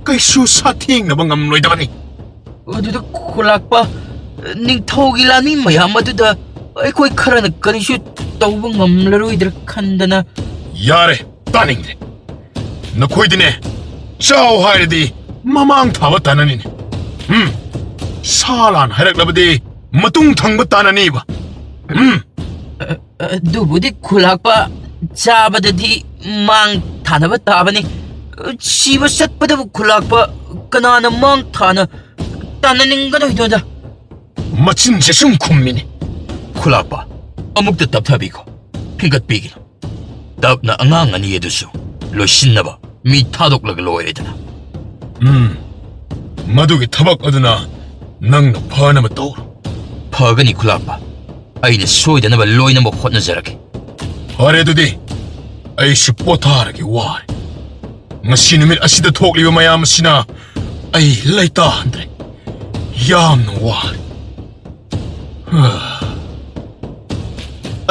ꯀꯩꯁꯨ ꯁꯥꯊꯦꯡꯅꯕ ꯉꯝꯂꯣꯏꯗꯕꯅꯤ꯫ ꯑꯗꯨꯗ ꯈꯨꯂꯥꯛꯄ, ꯅꯤꯡꯊꯧꯒꯤ ꯂꯥꯟꯃꯤ ꯃꯌꯥꯝ ꯑꯗꯨꯗ ꯑꯩꯈꯣꯏ ꯈꯔꯅ ꯀꯔꯤꯁꯨ ꯇꯧꯕ ꯉꯝꯂꯔꯣꯏꯗ꯭ꯔꯥ ꯈꯟꯗꯅ ꯌꯥꯔꯦ, ꯇꯥꯅꯤꯡꯗ꯭ꯔꯦ꯫ ꯅꯈꯣꯏꯗꯤꯅꯦ, ꯆꯥꯎ ꯍꯥꯏꯔꯗꯤ ꯃꯃꯥꯡ ꯊꯥꯕ ꯇꯥꯅꯅꯤꯅꯦ꯫ ꯁꯥ ꯂꯥꯟ ꯍꯥꯏꯔꯛꯂꯕꯗꯤ ꯃꯇꯨꯡ ꯊꯪꯕ ꯇꯥꯅꯅꯤꯕ꯫ ꯑꯗꯨꯕꯨꯗꯤ ꯈꯨꯂꯥꯛꯄ, ꯆꯥꯕꯗꯗꯤ ꯃꯥꯡ ꯊꯥꯅꯕ ꯇꯥꯕꯅꯤ꯫ ꯁꯤꯕ ꯆꯠꯄꯗꯕꯨ ꯈꯨꯂꯥꯛꯄ, ꯀꯅꯥꯅ ꯃꯥꯡ ꯊꯥꯅ ꯇꯥꯅꯅꯤꯡꯒꯗꯣꯏꯅꯣꯗ? ꯃꯆꯤꯟꯁꯦ ꯁꯨꯝ ꯈꯨꯝꯃꯤꯅꯦ꯫ ꯈꯨꯂꯥꯛꯄ, ꯑꯃꯨꯛꯇ ꯇꯞꯊꯕꯤꯈꯣ, ꯐꯤꯡꯒꯠꯄꯤꯒꯅꯨ꯫ ꯇꯞꯅ ꯑꯉꯥꯡ ꯑꯅꯤ ꯑꯗꯨꯁꯨ ꯂꯣꯏꯁꯤꯟꯅꯕ ꯃꯤ ꯊꯥꯗꯣꯛꯂꯒ ꯂꯣꯏꯔꯦꯗꯅ꯫ ꯃꯗꯨꯒꯤ ꯊꯕꯛ ꯑꯗꯨꯅ ꯅꯪꯅ ꯐꯅꯕ ꯇꯧꯔꯣ꯫ ꯐꯒꯅꯤ ꯈꯨꯂꯥꯛꯄ, ꯑꯩꯅ ꯁꯣꯏꯗꯅꯕ ꯂꯣꯏꯅꯃꯛ ꯍꯣꯠꯅꯖꯔꯒꯦ꯫ ꯐꯔꯦ ꯑꯗꯨꯗꯤ, ꯑꯩꯁꯨ ꯄꯣꯊꯥꯔꯒꯦ, ꯋꯥꯔꯦ꯫ ꯉꯁꯤ ꯅꯨꯃꯤꯠ ꯑꯁꯤꯗ ꯊꯣꯛꯂꯤꯕ ꯃꯌꯥꯝ ꯑꯁꯤꯅ ꯑꯩ ꯂꯩꯇꯥꯍꯟꯗ꯭ꯔꯦ꯫ ꯌꯥꯝꯅ ꯋꯥꯔꯦ꯫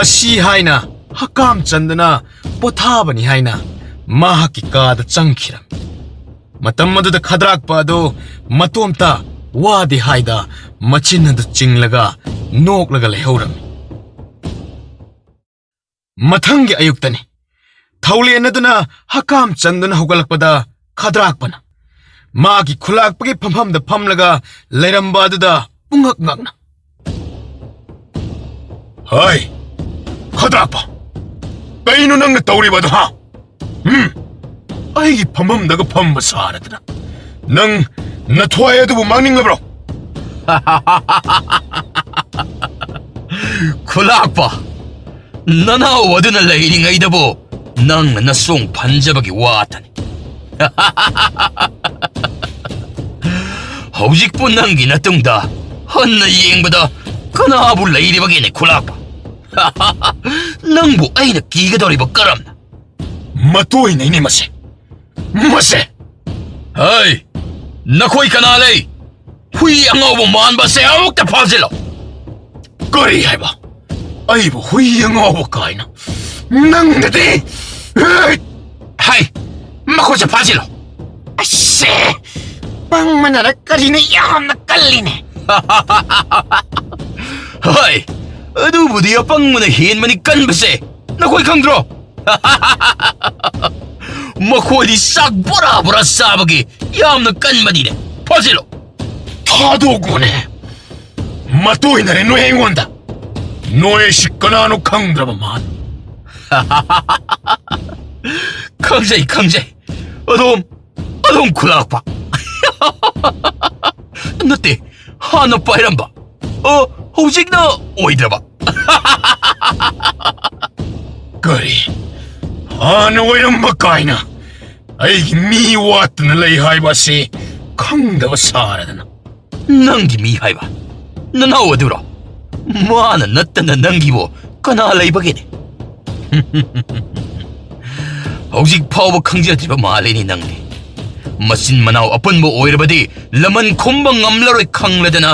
ꯑꯁꯤ ꯍꯥꯏꯅ ꯍꯀꯥꯝ ꯆꯟꯗꯨꯅ ꯄꯣꯊꯥꯕꯅꯤ ꯍꯥꯏꯅ ꯃꯍꯥꯛꯀꯤ ꯀꯥꯗ ꯆꯪꯈꯤꯔꯝꯃꯤ꯫ ꯃꯇꯝ ꯑꯗꯨꯗ ꯈꯗ꯭ꯔꯥꯛꯄ ꯑꯗꯨ ꯃꯇꯣꯝꯇ ꯋꯥꯗꯦ ꯍꯥꯏꯗ ꯃꯆꯤꯟ ꯑꯗꯨ ꯆꯤꯡꯂꯒ ꯅꯣꯛꯂꯒ ꯂꯩꯍꯧꯔꯝꯃꯤ꯫ ꯃꯊꯪꯒꯤ ꯑꯌꯨꯛꯇꯅꯤ ꯊꯧꯂꯦꯟ ꯑꯗꯨꯅ ꯍꯀꯥꯝ ꯆꯟꯗꯨꯅ ꯍꯧꯒꯠꯂꯛꯄꯗ ꯈꯗ꯭ꯔꯥꯛꯄꯅ ꯃꯥꯒꯤ ꯈꯨꯂꯥꯛꯄꯒꯤ ꯐꯝꯐꯝꯗ ꯐꯝꯂꯒ ꯂꯩꯔꯝꯕ ꯑꯗꯨꯗ ꯄꯨꯡꯉꯛ ꯉꯛꯅ ꯍꯥꯏ ꯈꯗ꯭ꯔꯥꯛꯄ, ꯀꯩꯅꯣ ꯅꯪꯅ ꯇꯧꯔꯤꯕꯗꯣ ꯍꯥ? ꯑꯩꯒꯤ ꯐꯝꯐꯝꯗꯒ ꯐꯝꯕ ꯁꯥꯔꯗꯅ ꯅꯪ ꯅꯊ꯭ꯋꯥꯏ ꯑꯗꯨꯕꯨ ꯃꯥꯡꯅꯤꯡꯂꯕ꯭ꯔꯣ? ꯈꯨꯂꯥꯛꯄ, ꯅꯅꯥꯎ ꯑꯗꯨꯅ ꯂꯩꯔꯤꯉꯩꯗꯕꯨ ꯅꯪꯅ ꯅꯁꯣꯡ ꯐꯟꯖꯕꯒꯤ ꯋꯥꯇꯅꯤ꯫ ꯍꯧꯖꯤꯛꯄꯨ ꯅꯪꯒꯤ ꯅꯇꯨꯡꯗ ꯍꯟꯅ ꯌꯦꯡꯕꯗ ꯀꯅꯥꯕꯨ ꯂꯩꯔꯤꯕꯒꯦꯅꯦ ꯈꯨꯂꯥꯛꯄ? ꯅꯪꯕꯨ ꯑꯩꯅ ꯀꯤꯒꯗꯧꯔꯤꯕ ꯀꯔꯝꯅ? ꯃꯇꯣꯏꯅꯩꯅꯦ ꯃꯁꯦ, ꯃꯁꯦ! ꯍꯩ, ꯅꯈꯣꯏ ꯀꯅꯥ ꯂꯩ? ꯍꯨꯏ ꯑꯉꯧꯕ ꯃꯥꯟꯕꯁꯦ ꯑꯃꯨꯛꯇ ꯐꯥꯖꯤꯜꯂꯣ! ꯀꯔꯤ ꯍꯥꯏꯕ? ꯑꯩꯕꯨ ꯍꯨꯏ ꯑꯉꯧꯕ ꯀꯥꯏꯅ? ꯅꯪꯗꯗꯤ! ꯍꯩ, ꯃꯈꯣꯏꯁꯦ ꯐꯥꯖꯤꯜꯂꯣ! ꯑꯁꯦ, ꯄꯪꯃꯅꯔ ꯀꯔꯤꯅ ꯌꯥꯝꯅ ꯀꯜꯂꯤꯅꯦ? ꯍꯣꯏ, ꯑꯗꯨꯕꯨꯗꯤ ꯑꯄꯪꯕꯅ ꯍꯦꯟꯕꯅꯤ ꯀꯟꯕꯁꯦ, ꯅꯈꯣꯏ ꯈꯪꯗ꯭ꯔꯣ? ꯃꯈꯣꯏꯗꯤ ꯆꯥꯛ ꯕꯣꯔꯥ ꯕꯣꯔꯥ ꯆꯥꯕꯒꯤ ꯌꯥꯝꯅ ꯀꯟꯕꯅꯤꯅꯦ, ꯐꯥꯖꯤꯜꯂꯣ! ꯊꯥꯗꯣꯛꯎꯅꯦ! ꯃꯇꯣꯏꯅꯔꯦ ꯅꯣꯏ ꯑꯩꯉꯣꯟꯗ! ꯅꯣꯏ ꯑꯁꯤ ꯀꯅꯥꯅꯣ ꯈꯪꯗ꯭ꯔꯕ ꯃꯥꯜꯂꯦ꯫ ꯈꯪꯖꯩ, ꯈꯪꯖꯩ, ꯑꯗꯣꯝ ꯈꯨꯂꯥꯛꯄ꯫ ꯅꯠꯇꯦ, ꯍꯥꯟꯅ ꯄꯥꯏꯔꯝꯕ, ꯍꯧꯖꯤꯛꯅ ꯑꯣꯏꯗ꯭ꯔꯕ? ꯀꯔꯤ? ꯍꯥꯟꯅ ꯑꯣꯏꯔꯝꯕ ꯀꯥꯏꯅ ꯑꯩꯒꯤ ꯃꯤ ꯋꯥꯠꯇꯅ ꯂꯩ ꯍꯥꯏꯕ ꯑꯁꯤ ꯈꯪꯗꯕ ꯁꯥꯔꯗꯅ ꯅꯪꯒꯤ ꯃꯤ ꯍꯥꯏꯕ ꯅꯅꯥꯎ ꯑꯗꯨꯔꯣ? ꯃꯥꯅ ꯅꯠꯇꯅ ꯅꯪꯒꯤꯕꯨ ꯀꯅꯥ ꯂꯩꯕꯒꯦꯅꯦ? ꯍꯧꯖꯤꯛ ꯐꯥꯎꯕ ꯈꯪꯖꯗ꯭ꯔꯤꯕ ꯃꯥꯜꯂꯦꯅꯦ ꯅꯪꯗꯤ꯫ ꯃꯆꯤꯟ ꯃꯅꯥꯎ ꯑꯄꯨꯟꯕ ꯑꯣꯏꯔꯕꯗꯤ ꯂꯃꯟ ꯈꯨꯝꯕ ꯉꯝꯂꯔꯣꯏ ꯈꯪꯂꯗꯅ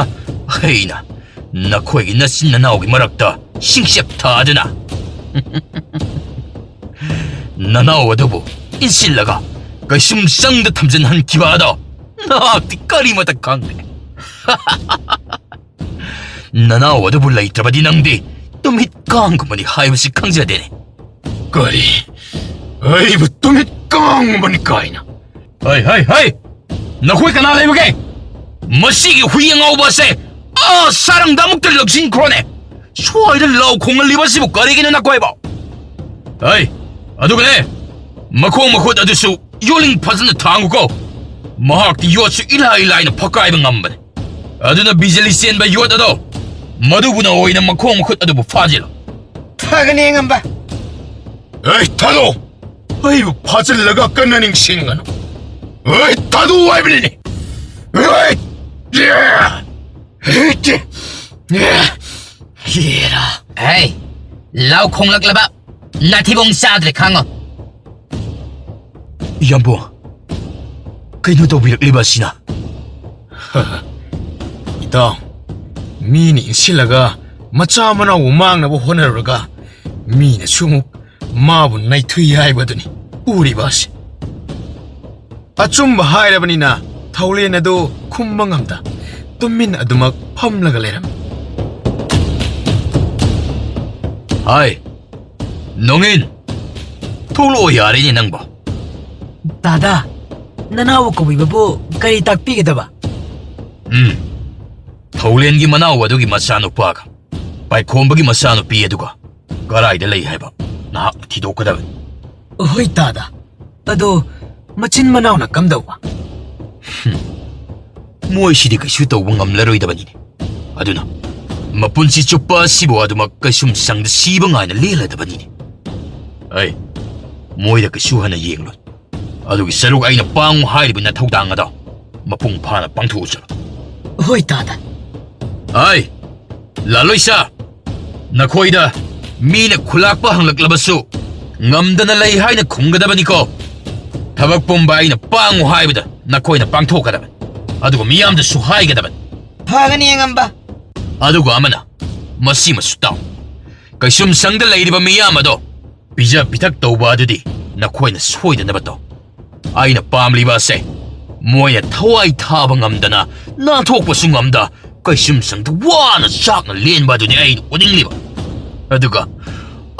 ꯑꯩꯅ ꯅꯈꯣꯏꯒꯤ ꯅꯆꯤꯟ ꯅꯅꯥꯎꯒꯤ ꯃꯔꯛꯇ ꯁꯤꯡꯆꯞ ꯊꯥꯗꯨꯅ ꯅꯅꯥꯎ ꯑꯗꯨꯕꯨ ꯏꯟꯁꯤꯜꯂꯒ ꯀꯩꯁꯨꯝ ꯆꯪꯗ ꯊꯝꯖꯤꯟꯍꯟꯈꯤꯕ ꯑꯗꯣ ꯅꯍꯥꯛꯇꯤ ꯀꯔꯤꯃꯇ ꯈꯪꯗꯦ꯫ ꯅꯅꯥꯎ ꯑꯗꯨꯕꯨ ꯂꯩꯇ꯭ꯔꯕꯗꯤ ꯅꯪꯗꯤ ꯇꯨꯃꯤꯠ ꯀꯥꯡꯒꯨꯝꯕꯅꯤ ꯍꯥꯏꯕꯁꯤ ꯈꯪꯖꯗꯦꯅꯦ꯫ ꯀꯔꯤ? ꯑꯩꯕꯨ ꯇꯨꯃꯤꯠ ꯀꯥꯡꯒꯨꯝꯕꯅꯤ ꯀꯥꯏꯅ? ꯍꯩ! ꯅꯈꯣꯏ ꯀꯅꯥ ꯂꯩꯕꯒꯦ? ꯃꯁꯤꯒꯤ ꯍꯨꯏ ꯑꯉꯥꯎꯕ ꯑꯁꯦ ꯁꯥꯔꯪꯗ ꯑꯃꯨꯛꯇ ꯂꯧꯁꯤꯟꯈ꯭ꯔꯣꯅꯦ! ꯁ꯭ꯋꯥꯏꯗ ꯂꯥꯎ ꯈꯣꯡꯍꯜꯂꯤꯕꯁꯤꯕꯨ ꯀꯔꯤꯒꯤꯅꯣ ꯅꯈꯣꯏꯕꯣ? ꯍꯩ, ꯑꯗꯨꯒꯅꯦ, ꯃꯈꯣꯡ ꯃꯈꯨꯠ ꯑꯗꯨꯁꯨ ꯌꯣꯜꯂꯤꯡ ꯐꯖꯅ ꯊꯥꯡꯉꯨꯀꯣ! ꯃꯍꯥꯛꯇꯤ ꯌꯣꯠꯁꯨ ꯏꯂꯥꯏ ꯂꯥꯏꯅ ꯐꯛꯀꯥꯏꯕ ꯉꯝꯕꯅꯤ ꯑꯗꯨꯅ ꯕꯤꯖꯂꯤ ꯆꯦꯟꯕ ꯌꯣꯠ ꯑꯗꯣ ꯃꯗꯨꯕꯨꯅ ꯑꯣꯏꯅ ꯃꯈꯣꯡ ꯃꯈꯨꯠ ꯑꯗꯨꯕꯨ ꯐꯥꯖꯤꯜꯂꯣ ꯐꯒꯅꯤ ꯑꯉꯝꯕ ꯑꯩ ꯊꯥꯗꯣ ꯑꯩꯕꯨ ꯐꯥꯖꯤꯜꯂꯒ ꯀꯟꯅ ꯅꯤꯡꯁꯤꯡꯒꯅꯨ ꯑꯩ ꯊꯥꯗꯣ ꯍꯥꯏꯕꯅꯤꯅꯦ ꯌꯦꯔꯥ Hey, lau khong lak laba. Nathi bong sadre khango. ꯌꯥꯝꯕꯣ ꯀꯩꯅꯣ ꯇꯧꯕꯤꯔꯛꯂꯤꯕ ꯑꯁꯤꯅ ꯏꯇꯥꯎ ꯃꯤꯅ ꯏꯟꯁꯤꯜꯂꯒ ꯃꯆꯥ ꯃꯅꯥꯎꯕꯨ ꯃꯥꯡꯅꯕ ꯍꯣꯠꯅꯔꯨꯔꯒ ꯃꯤꯅꯁꯨ ꯑꯃꯨꯛ ꯃꯥꯕꯨ ꯅꯩꯊꯨꯏ ꯍꯥꯏꯕꯗꯨꯅꯤ ꯎꯔꯤꯕ ꯑꯁꯤ ꯑꯆꯨꯝꯕ ꯍꯥꯏꯔꯕꯅꯤꯅ ꯊꯧꯂꯦꯟ ꯑꯗꯨ ꯈꯨꯝꯕ ꯉꯝꯗ ꯇꯨꯃꯤꯟ ꯑꯗꯨꯃꯛ ꯐꯝꯂꯒ ꯂꯩꯔꯝꯃꯤ ꯍꯥꯏ ꯅꯣꯡꯏꯟ ꯊꯣꯛꯂꯛꯑꯣ ꯌꯥꯔꯦꯅꯦ ꯅꯪꯕꯣ ꯗꯥꯗꯥ ꯅꯅꯥꯎꯕꯨ ꯀꯧꯕꯤꯕꯕꯨ ꯀꯔꯤ ꯇꯥꯛꯄꯤꯒꯗꯕ ꯊꯧꯂꯦꯟꯒꯤ ꯃꯅꯥꯎ ꯑꯗꯨꯒꯤ ꯃꯆꯥꯅꯨꯄꯥꯒ ꯄꯥꯏꯈꯣꯝꯕꯒꯤ ꯃꯆꯥꯅꯨꯄꯤ ꯑꯗꯨꯒ ꯀꯔꯥꯏꯗ ꯂꯩ ꯍꯥꯏꯕ ꯅꯍꯥꯛꯅ ꯊꯤꯗꯣꯛꯀꯗꯕꯅꯤ ꯍꯣꯏ ꯗꯥꯗꯥ ꯑꯗꯣ ꯃꯆꯤꯟ ꯃꯅꯥꯎꯅ ꯀꯝꯗꯧꯕ ꯃꯣꯏꯁꯤꯗꯤ ꯀꯩꯁꯨ ꯇꯧꯕ ꯉꯝꯂꯔꯣꯏꯗꯕꯅꯤꯅꯦ ꯑꯗꯨꯅ ꯃꯄꯨꯟꯁꯤ ꯆꯨꯞꯄ ꯑꯁꯤꯕꯨ ꯑꯗꯨꯃꯛ ꯀꯩꯁꯨꯝ ꯁꯪꯗ ꯁꯤꯕ ꯉꯥꯏꯅ ꯂꯦꯜꯂꯗꯕꯅꯤꯅꯦ ꯑꯩ ꯃꯣꯏꯗ ꯀꯩꯁꯨ ꯍꯟꯅ ꯌꯦꯡꯂꯣꯏ ꯑꯗꯨꯒꯤ ꯁꯔꯨꯛ ꯑꯩꯅ ꯄꯥꯡꯉꯨ ꯍꯥꯏꯔꯤꯕ ꯅꯊꯧꯗꯥꯡ ꯑꯗꯣ ꯃꯄꯨꯡ ꯐꯥꯅ ꯄꯥꯡꯊꯣꯛꯎ ꯆꯠꯂꯣ ꯍꯣꯏ ꯗꯥꯗꯥ ꯑꯩ ꯂꯥꯂꯣꯏꯁꯥ ꯅꯈꯣꯏꯗ ꯃꯤꯅ ꯈꯨꯂꯥꯛꯄ ꯍꯪꯂꯛꯂꯕꯁꯨ ꯉꯝꯗꯅ ꯂꯩ ꯍꯥꯏꯅ ꯈꯨꯝꯒꯗꯕꯅꯤꯀꯣ ꯊꯕꯛ ꯄꯨꯝꯕ ꯑꯩꯅ ꯄꯥꯡꯉꯨ ꯍꯥꯏꯕꯗ ꯅꯈꯣꯏꯅ ꯄꯥꯡꯊꯣꯛꯀꯗꯕꯅꯤ ꯑꯗꯨꯒ ꯃꯤꯌꯥꯝꯗꯁꯨ ꯍꯥꯏꯒꯗꯕꯅꯤ ꯐꯒꯅꯤ ꯑꯉꯝꯕ ꯑꯗꯨꯒ ꯑꯃꯅ ꯃꯁꯤꯃꯁꯨ ꯇꯥꯎ ꯀꯩꯁꯨꯝ ꯁꯪꯗ ꯂꯩꯔꯤꯕ ꯃꯤꯌꯥꯝ ꯑꯗꯣ ꯄꯤꯖ ꯄꯤꯊꯛ ꯇꯧꯕ ꯑꯗꯨꯗꯤ ꯅꯈꯣꯏꯅ ꯁꯣꯏꯗꯅꯕ ꯇꯧ ꯑꯩꯅ ꯄꯥꯝꯂꯤꯕ ꯑꯁꯦ ꯃꯣꯏꯅ ꯊꯋꯥꯏ ꯊꯥꯕ ꯉꯝꯗꯅ ꯅꯥꯟꯊꯣꯛꯄꯁꯨ ꯉꯝꯗ ꯀꯩꯁꯨꯝ ꯁꯪꯗ ꯋꯥꯅ ꯆꯥꯛꯅ ꯂꯦꯟꯕ ꯑꯗꯨꯅꯤ ꯑꯩꯅ ꯎꯅꯤꯡꯂꯤꯕ ꯑꯗꯨꯒ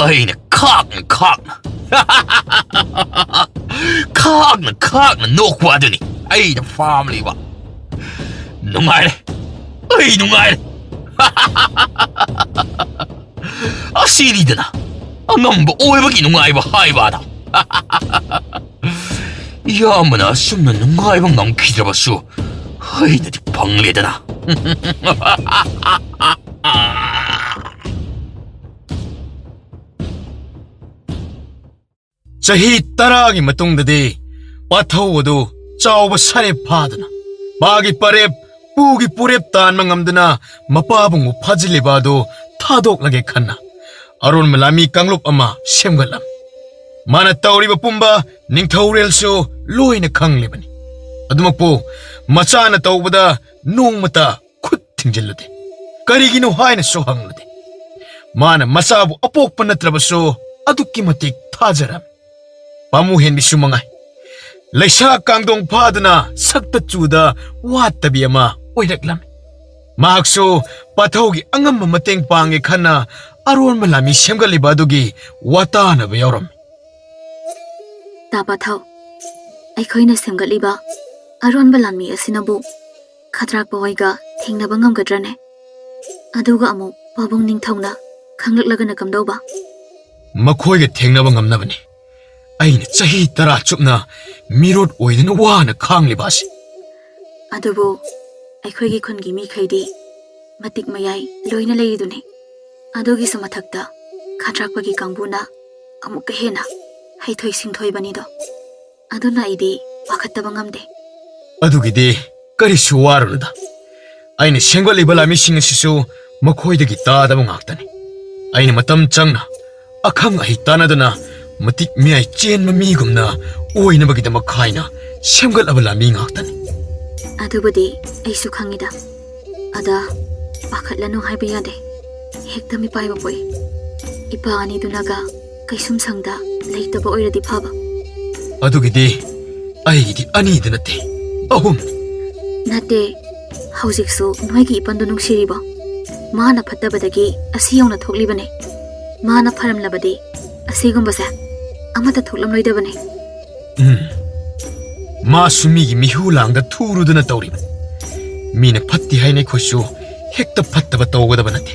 ꯑꯩꯅ ꯈꯥꯛꯅ ꯈꯥꯛꯅ ꯅꯣꯛꯄ ꯑꯗꯨꯅꯤ ꯑꯩꯅ ꯄꯥꯝꯂꯤꯕ ꯅꯨꯡꯉꯥꯏꯔꯦ ꯑꯩ ꯅꯨꯡꯉꯥꯏꯔꯦ ꯑꯁꯤꯅꯤꯗꯅ ꯑꯉꯝꯕ ꯑꯣꯏꯕꯒꯤ ꯅꯨꯡꯉꯥꯏꯕ ꯍꯥꯏꯕꯗ ꯌꯥꯝꯕꯅ ꯑꯁꯨꯝꯅ ꯅꯨꯡꯉꯥꯏꯕ ꯉꯝꯈꯤꯗ꯭ꯔꯕꯁꯨ ꯑꯩꯅꯗꯤ ꯐꯪꯂꯦꯗꯅ ꯆꯍꯤ 10ꯒꯤ ꯃꯇꯨꯡꯗꯗꯤ ꯄꯥꯊꯧ ꯑꯗꯨ ꯆꯥꯎꯕ ꯁꯔꯦꯞ ꯐꯥꯗꯨꯅ ꯃꯥꯒꯤ ꯄꯔꯦꯞ ꯄꯨꯒꯤ ꯄꯨꯔꯦꯞ ꯇꯥꯟꯕ ꯉꯝꯗꯨꯅ ꯃꯄꯥꯕꯨꯡꯕꯨ ꯐꯥꯖꯤꯜꯂꯤꯕ ꯑꯗꯨ ꯊꯥꯗꯣꯛꯂꯒꯦ ꯈꯟꯅ ꯑꯔꯣꯟꯕ ꯂꯥꯟꯃꯤ ꯀꯥꯡꯂꯨꯞ ꯑꯃ ꯁꯦꯝꯒꯠꯂꯝꯃꯤ ꯃꯥꯅ ꯇꯧꯔꯤꯕ ꯄꯨꯝꯕ ꯅꯤꯡꯊꯧꯔꯦꯜꯁꯨ ꯂꯣꯏꯅ ꯈꯪꯂꯤꯕꯅꯤ ꯑꯗꯨꯃꯛꯄꯨ ꯃꯆꯥꯅ ꯇꯧꯕꯗ ꯅꯣꯡꯃꯇ ꯈꯨꯠ ꯊꯤꯡꯖꯤꯜꯂꯨꯗꯦ ꯀꯔꯤꯒꯤꯅꯣ ꯍꯥꯏꯅꯁꯨ ꯍꯪꯂꯨꯗꯦ ꯃꯥꯅ ꯃꯆꯥꯕꯨ ꯑꯄꯣꯛꯄ ꯅꯠꯇ꯭ꯔꯕꯁꯨ ꯑꯗꯨꯛꯀꯤ ꯃꯇꯤꯛ ꯊꯥꯖꯔꯝꯃꯤ ꯄꯥꯃꯨ ꯍꯦꯟꯕꯤꯁꯨ ꯃꯉꯥꯏ ꯂꯩꯁꯥ ꯀꯥꯡꯗꯣꯡ ꯐꯥꯗꯨꯅ ꯁꯛꯇ ꯆꯨꯗ ꯋꯥꯠꯇꯕꯤ ꯑꯃ ꯑꯣꯏꯔꯛꯂꯝꯃꯤ ꯃꯍꯥꯛꯁꯨ ꯄꯥꯊꯧꯒꯤ ꯑꯉꯝꯕ ꯃꯇꯦꯡ ꯄꯥꯡꯒꯦ ꯈꯟꯅ ꯑꯔꯣꯟꯕ ꯂꯥꯟꯃꯤ ꯁꯦꯝꯒꯠꯂꯤꯕ ꯑꯗꯨꯒꯤ ꯋꯥꯇꯥꯅꯕ ꯌꯥꯎꯔꯝꯃꯤ ꯇꯥ ꯄꯥꯊꯧ ꯑꯩꯈꯣꯏꯅ ꯁꯦꯝꯒꯠꯂꯤꯕ ꯑꯔꯣꯟꯕ ꯂꯥꯟꯃꯤ ꯑꯁꯤꯅꯕꯨ ꯈꯗ꯭ꯔꯥꯛꯄ ꯍꯣꯏꯒ ꯊꯦꯡꯅꯕ ꯉꯝꯒꯗ꯭ꯔꯅꯦ ꯑꯗꯨꯒ ꯑꯃꯨꯛ ꯄꯥꯕꯨꯡ ꯅꯤꯡꯊꯧꯅ ꯈꯪꯂꯛꯂꯒꯅ ꯀꯝꯗꯧꯕ ꯃꯈꯣꯏꯒ ꯊꯦꯡꯅꯕ ꯉꯝꯅꯕꯅꯤ ꯑꯩꯅ ꯆꯍꯤ 10 ꯆꯨꯞꯅ ꯃꯤꯔꯣꯠ ꯑꯣꯏꯗꯨꯅ ꯋꯥꯅ ꯈꯥꯡꯂꯤꯕ ꯑꯁꯤ ꯑꯗꯨꯕꯨ ꯑꯩꯈꯣꯏꯒꯤ ꯈꯨꯟꯒꯤ ꯃꯤꯈꯩꯗꯤ ꯃꯇꯤꯛ ꯃꯌꯥꯏ ꯂꯣꯏꯅ ꯂꯩꯔꯤꯗꯨꯅꯤ ꯑꯗꯨꯒꯤꯁꯨ ꯃꯊꯛꯇ ꯈꯗ꯭ꯔꯥꯛꯄꯒꯤ ꯀꯥꯡꯕꯨꯅ ꯑꯃꯨꯛꯀ ꯍꯦꯟꯅ ꯍꯩꯊꯣꯏ ꯁꯤꯡꯊꯣꯏꯕꯅꯤꯗꯣ ꯑꯗꯨꯅ ꯑꯩꯗꯤ ꯄꯥꯈꯠꯇꯕ ꯉꯝꯗꯦ ꯑꯗꯨꯒꯤꯗꯤ ꯀꯔꯤꯁꯨ ꯋꯥꯔꯨꯅꯨꯗ ꯑꯩꯅ ꯁꯦꯝꯒꯠꯂꯤꯕ ꯂꯥꯟꯃꯤꯁꯤꯡ ꯑꯁꯤꯁꯨ ꯃꯈꯣꯏꯗꯒꯤ ꯇꯥꯗꯕ ꯉꯥꯛꯇꯅꯤ ꯑꯩꯅ ꯃꯇꯝ ꯆꯪꯅ ꯑꯈꯪ ꯑꯍꯩ ꯇꯥꯟꯅꯗꯨꯅ ꯃꯇꯤꯛ ꯃꯌꯥꯏ ꯆꯦꯟꯕ ꯃꯤꯒꯨꯝꯅ ꯑꯣꯏꯅꯕꯒꯤꯗꯃꯛ ꯍꯥꯏꯅ ꯁꯦꯝꯒꯠꯂꯕ ꯂꯥꯟꯃꯤ ꯉꯥꯛꯇꯅꯤ ꯑꯗꯨꯕꯨꯗꯤ ꯑꯩꯁꯨ ꯈꯪꯉꯤꯗ ꯑꯗ ꯄꯥꯈꯠꯂꯅꯨ ꯍꯥꯏꯕ ꯌꯥꯗꯦ ꯍꯦꯛꯇ ꯃꯤꯄꯥꯏꯕ ꯄꯣꯛꯏ ꯏꯄꯥ ꯑꯅꯤꯗꯨꯅꯒ ꯀꯩꯁꯨꯝ ꯁꯪꯗ ꯂꯩꯇꯕ ꯑꯣꯏꯔꯗꯤ ꯐꯕ ꯑꯗꯨꯒꯤꯗꯤ ꯑꯩꯒꯤꯗꯤ ꯑꯅꯤꯗ ꯅꯠꯇꯦ 3 ꯅꯠꯇꯦ ꯍꯧꯖꯤꯛꯁꯨ ꯅꯣꯏꯒꯤ ꯏꯄꯟꯗꯨ ꯅꯨꯡꯁꯤꯔꯤꯕꯣ ꯃꯥꯅ ꯐꯠꯇꯕꯗꯒꯤ ꯑꯁꯤ ꯌꯧꯅ ꯊꯣꯛꯂꯤꯕꯅꯦ ꯃꯥꯅ ꯐꯔꯝꯂꯕꯗꯤ ꯑꯁꯤꯒꯨꯝꯕꯁꯦ ꯑꯃꯠꯇ ꯊꯣꯛꯂꯝꯂꯣꯏꯗꯕꯅꯦ 마수 미기 미후랑다 투루드나 떠오리면 미네 팟디 하이네 코쇼 헥다 팟다바 떠오거다바 나테